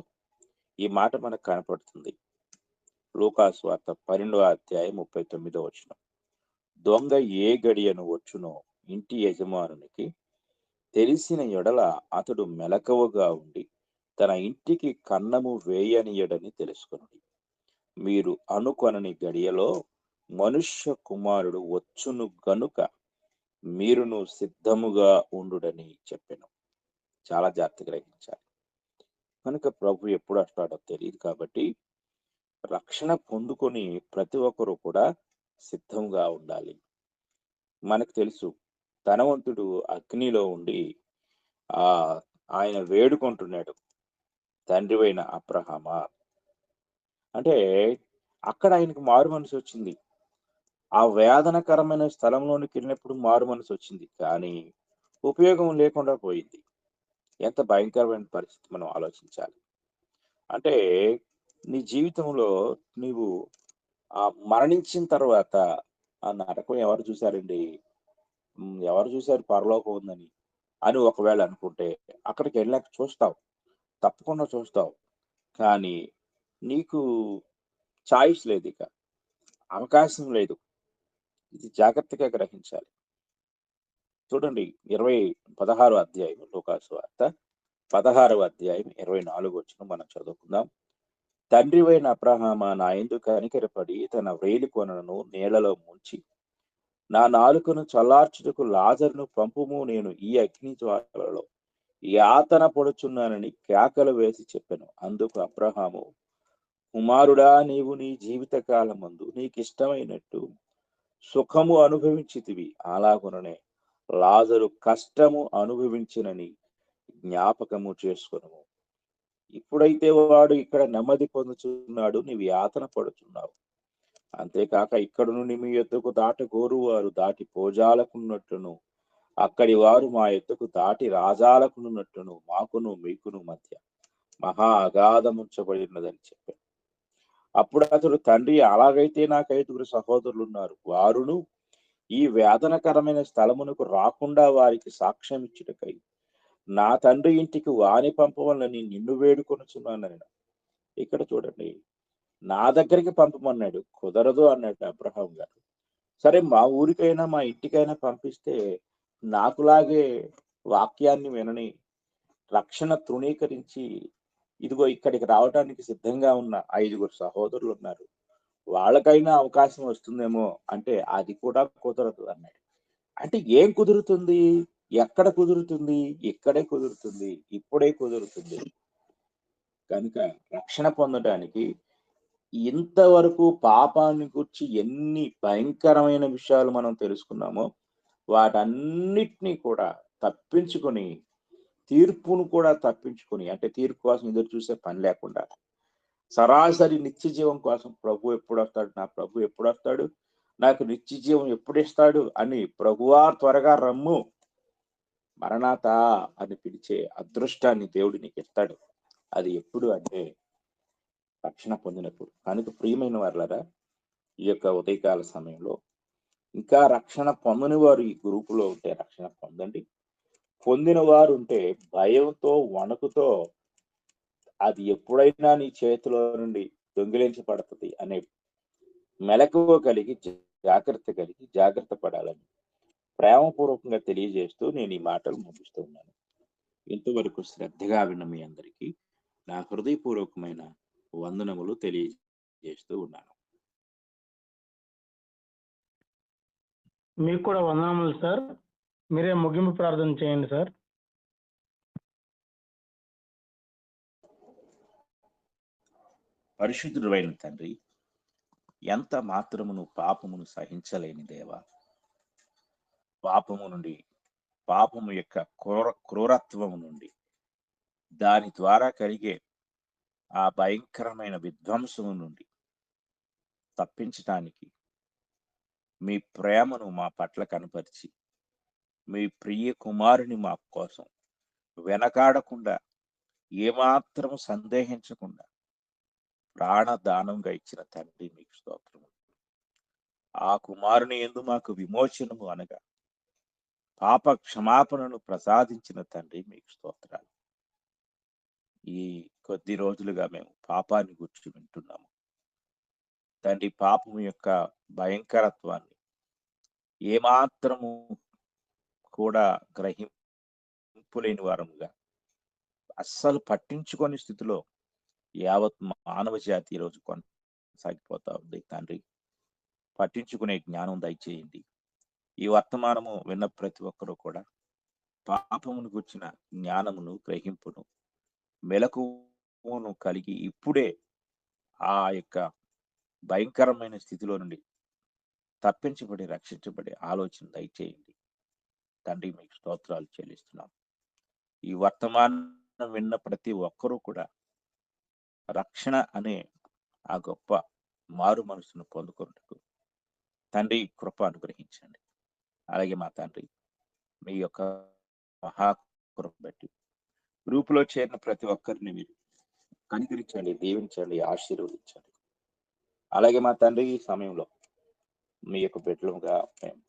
ఈ మాట మనకు కనపడుతుంది. లూకాసు వార్త 12వ అధ్యాయం 39వ వచనం. దొంగ ఏ గడియను వచ్చునో ఇంటి యజమానునికి తెలిసిన ఎడల అతడు మెలకువగా ఉండి తన ఇంటికి కన్నము వేయనీయడని తెలుసుకొనుడి. మీరు అనుకొనని గడియలో మనుష్య కుమారుడు వచ్చును గనుక మీరును సిద్ధముగా ఉండుడని చెప్పెను. చాలా జాగ్రత్తగా గ్రహించాలి. కనుక ప్రభు ఎప్పుడు వస్తాడో తెలియదు కాబట్టి రక్షణ పొందుకొని ప్రతి ఒక్కరూ కూడా సిద్ధంగా ఉండాలి. మనకు తెలుసు, ధనవంతుడు అగ్నిలో ఉండి ఆయన వేడుకుంటున్నాడు, తండ్రివైన అబ్రహామా. అంటే అక్కడ ఆయనకు మారు మనసు వచ్చింది. ఆ వేదనకరమైన స్థలంలోనికి వెళ్ళినప్పుడు మారు మనసు వచ్చింది, కానీ ఉపయోగం లేకుండా పోయింది. ఎంత భయంకరమైన పరిస్థితి మనం ఆలోచించాలి. అంటే నీ జీవితంలో నీవు మరణించిన తర్వాత ఆ నరకం ఎవరు చూశారండి? ఎవరు చూశారు పరలోకం ఉందని అని ఒకవేళ అనుకుంటే అక్కడికి వెళ్ళాక చూస్తావు, తప్పకుండా చూస్తావు. కానీ నీకు చాయిస్ లేదు, ఇక అవకాశం లేదు. ఇది జాగ్రత్తగా గ్రహించాలి. చూడండి 16వ అధ్యాయం లూకాసు వార్త 16వ అధ్యాయం 24వ వచనం మనం చదువుకుందాం. తండ్రివైన అబ్రహామా, నా యందు కనికరపడి తన వ్రేలి కొనను నీళ్లలో ముంచి నా నాలుకను చల్లార్చుటకు లాజరును పంపుము, నేను ఈ అగ్ని జ్వాలలో యాతన పడుచున్నానని కేకలు వేసి చెప్పెను. అందుకు అబ్రహాము, కుమారుడా, నీవు నీ జీవిత కాలమందు నీకిష్టమైనట్టు సుఖము అనుభవించితివి, అలాగుననే లాజరు కష్టము అనుభవించినని జ్ఞాపకము చేసుకొనుము. ఇప్పుడైతే వాడు ఇక్కడ నెమ్మది పొందుచున్నాడు, నీవు యాతన పడుచున్నావు. అంతేకాక ఇక్కడ నుండి మీ యొద్దకు దాటగోరు వారు దాటి పోజాలకున్నట్టును, అక్కడి వారు మా యొద్దకు దాటి రాజాలకున్నట్టును మాకును మీకును మధ్య మహా అగాధముంచబడినదని చెప్పాడు. అప్పుడు అతడు, తండ్రి, అలాగైతే నాకు 5 సహోదరులు ఉన్నారు, వారును ఈ వేదనకరమైన స్థలమునకు రాకుండా వారికి సాక్ష్యం ఇచ్చుటకై నా తండ్రి ఇంటికి వాని పంపవలని నిన్ను వేడుకొనుచున్నాను. ఇక్కడ చూడండి, నా దగ్గరికి పంపమన్నాడు, కుదరదు అన్నాడు అబ్రహాం గారు. సరే, మా ఊరికైనా మా ఇంటికైనా పంపిస్తే నాకులాగే వాక్యాన్ని వినని, రక్షణ తృణీకరించి ఇదిగో ఇక్కడికి రావడానికి సిద్ధంగా ఉన్న 5 సహోదరులు ఉన్నారు, వాళ్ళకైనా అవకాశం వస్తుందేమో అంటే అది కూడా కుదరదు అన్నాడు. అంటే ఏం కుదురుతుంది? ఎక్కడ కుదురుతుంది? ఇక్కడే కుదురుతుంది, ఇప్పుడే కుదురుతుంది. కనుక రక్షణ పొందడానికి ఇంతవరకు పాపాన్ని గురించి ఎన్ని భయంకరమైన విషయాలు మనం తెలుసుకున్నామో వాటన్నిటినీ కూడా తప్పించుకొని, తీర్పును కూడా తప్పించుకొని, అంటే తీర్పు కోసం ఎదురు చూసే పని లేకుండా సరాసరి నిత్య జీవం కోసం ప్రభు ఎప్పుడు వస్తాడు, నా ప్రభు ఎప్పుడు వస్తాడు, నాకు నిత్య జీవం ఎప్పుడు ఇస్తాడు అని ప్రభువా త్వరగా రమ్ము, మరణాత అని పిలిచే అదృష్టాన్ని దేవుడు నీకు ఇస్తాడు. అది ఎప్పుడు అంటే రక్షణ పొందినప్పుడు. కనుక ప్రియమైన వారులారా, ఈ యొక్క ఉదయకాల సమయంలో ఇంకా రక్షణ పొందని వారు ఈ గ్రూపులో ఉంటే రక్షణ పొందండి. పొందిన వారు ఉంటే భయంతో, వణుకుతో అది ఎప్పుడైనా నీ చేతిలో నుండి దొంగిలించబడుతుంది అనే మెలకువ కలిగి, జాగ్రత్త పడాలని ప్రేమపూర్వకంగా తెలియజేస్తూ నేను ఈ మాటలు ముగిస్తూ ఉన్నాను. ఇంతవరకు శ్రద్ధగా విన్న మీ అందరికీ నా హృదయపూర్వకమైన వందనములు తెలియజేస్తూ ఉన్నాను.
మీకు కూడా వందనములు సార్. మీరే ముగింపు ప్రార్థన చేయండి సార్.
పరిశుద్ధుడైన తండ్రి, ఎంత మాత్రమును పాపమును సహించలేని దేవా, పాపము యొక్క క్రూరత్వము నుండి, దాని ద్వారా కలిగే ఆ భయంకరమైన విధ్వంసము నుండి తప్పించటానికి మీ ప్రేమను మా పట్ల కనపరిచి, మీ ప్రియ కుమారుని మా కోసం వెనకాడకుండా, ఏమాత్రము సందేహించకుండా ప్రాణదానంగా ఇచ్చిన తండ్రి మీకు స్తోత్రము. ఆ కుమారుని యందు మాకు విమోచనము అనగా పాప క్షమాపణను ప్రసాదించిన తండ్రి మీకు స్తోత్రాలు. ఈ కొద్ది రోజులుగా మేము పాపాన్ని గురించి వింటున్నాము తండ్రి. పాపము యొక్క భయంకరత్వాన్ని ఏమాత్రము కూడా గ్రహింపులేని వారముగా, అస్సలు పట్టించుకొని స్థితిలో యావత్ మానవ జాతి ఈరోజు కొనసాగిపోతా ఉంది తండ్రి. పట్టించుకునే జ్ఞానం దయచేయండి. ఈ వర్తమానము విన్న ప్రతి ఒక్కరూ కూడా పాపమును గుర్చిన జ్ఞానమును, గ్రహింపును, మెలకువను కలిగి ఇప్పుడే ఆ యొక్క భయంకరమైన స్థితిలో నుండి తప్పించబడి రక్షించబడి ఆలోచన దయచేయండి తండ్రి. మీకు స్తోత్రాలు చెల్లిస్తున్నాం. ఈ వర్తమానం విన్న ప్రతి ఒక్కరూ కూడా రక్షణ అనే ఆ గొప్ప మారు మనసును పొందుకున్నట్టు తండ్రి కృప అనుగ్రహించండి. అలాగే మా తండ్రి, మీ యొక్క మహాకృప బట్టి గ్రూపులో చేరిన ప్రతి ఒక్కరిని మీరు కనికరించండి, దీవించండి, ఆశీర్వదించండి. అలాగే మా తండ్రి, ఈ సమయంలో మీ యొక్క బిడ్డలుగా మేము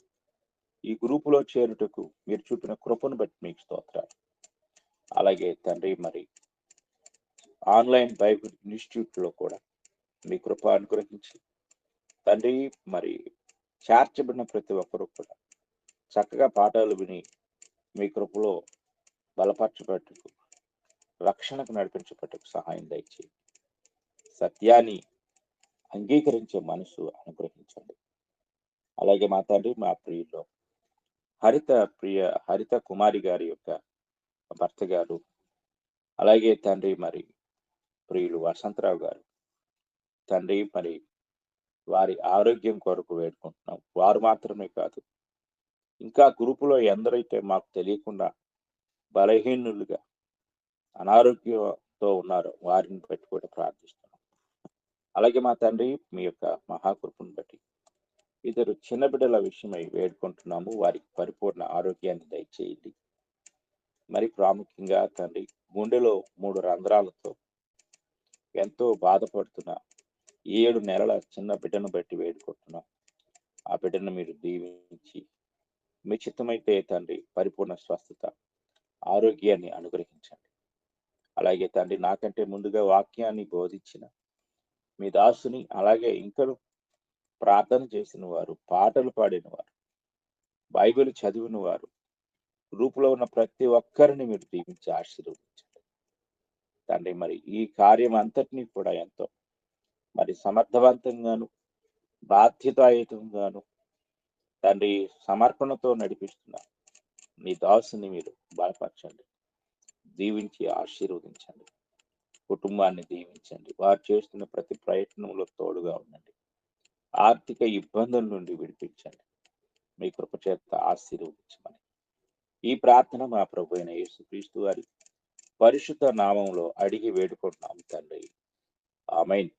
ఈ గ్రూపులో చేరుటకు మీరు చూపిన కృపను బట్టి మీకు స్తోత్రాలు. అలాగే తండ్రి, మరి ఆన్లైన్ బైబిల్ ఇన్స్టిట్యూట్ లో కూడా మీ కృప అనుగ్రహించి తండ్రి, మరి చేర్చబడిన ప్రతి ఒక్కరూ కూడా చక్కగా పాఠాలు విని మీ కృపలో బలపరచబట్టుకు, రక్షణకు నడిపించబట్టుకు సహాయం దయచేయండి. సత్యాన్ని అంగీకరించే మనసు అనుగ్రహించండి. అలాగే మా తండ్రి, మా ప్రియుల్లో హరిత కుమారి గారి యొక్క భర్త గారు, అలాగే తండ్రి మరి ప్రియులు వసంతరావు గారు, తండ్రి మరి వారి ఆరోగ్యం కొరకు వేడుకుంటున్నాం. వారు మాత్రమే కాదు, ఇంకా గ్రూపులో ఎందరైతే మాకు తెలియకుండా బలహీనులుగా అనారోగ్యంతో ఉన్నారో వారిని బట్టి కూడా ప్రార్థిస్తున్నాం. అలాగే మా తండ్రి, మీ యొక్క మహాకృపను బట్టి ఇద్దరు చిన్న బిడ్డల విషయమై వేడుకుంటున్నాము. వారికి పరిపూర్ణ ఆరోగ్యాన్ని దయచేయండి. మరి ప్రాముఖ్యంగా తండ్రి, గుండెలో 3 రంధ్రాలతో ఎంతో బాధపడుతున్న 7 నెలల చిన్న బిడ్డను బట్టి వేడుకుంటున్నాం. ఆ బిడ్డను మీరు దీవించి, మీ చిత్తమైతే తండ్రి పరిపూర్ణ స్వస్థత, ఆరోగ్యాన్ని అనుగ్రహించండి. అలాగే తండ్రి, నాకంటే ముందుగా వాక్యాన్ని బోధించిన మీ దాసుని, అలాగే ఇంకా ప్రార్థన చేసిన వారు, పాటలు పాడిన వారు, బైబిల్ చదివిన వారు, గ్రూపులో ఉన్న ప్రతి ఒక్కరిని మీరు దీవించి ఆశీర్వదించండి తండ్రి. మరి ఈ కార్యం అంతటినీ కూడా ఎంతో మరి సమర్థవంతంగాను, బాధ్యతాయుతంగాను తండ్రి సమర్పణతో నడిపిస్తున్న మీ దాసుని మీరు బలపరచండి, దీవించి ఆశీర్వదించండి. కుటుంబాన్ని దీవించండి. వారు చేస్తున్న ప్రతి ప్రయత్నంలో తోడుగా ఉండండి. ఆర్థిక ఇబ్బందుల నుండి విడిపించండి. మీ కృప చేత ఆశీర్వదించమని ఈ ప్రార్థన మా ప్రభు అయిన యేసుక్రీస్తు వారి పరిశుద్ధ నామంలో అడిగి వేడుకుంటున్నాం తండ్రి. ఆమేన్.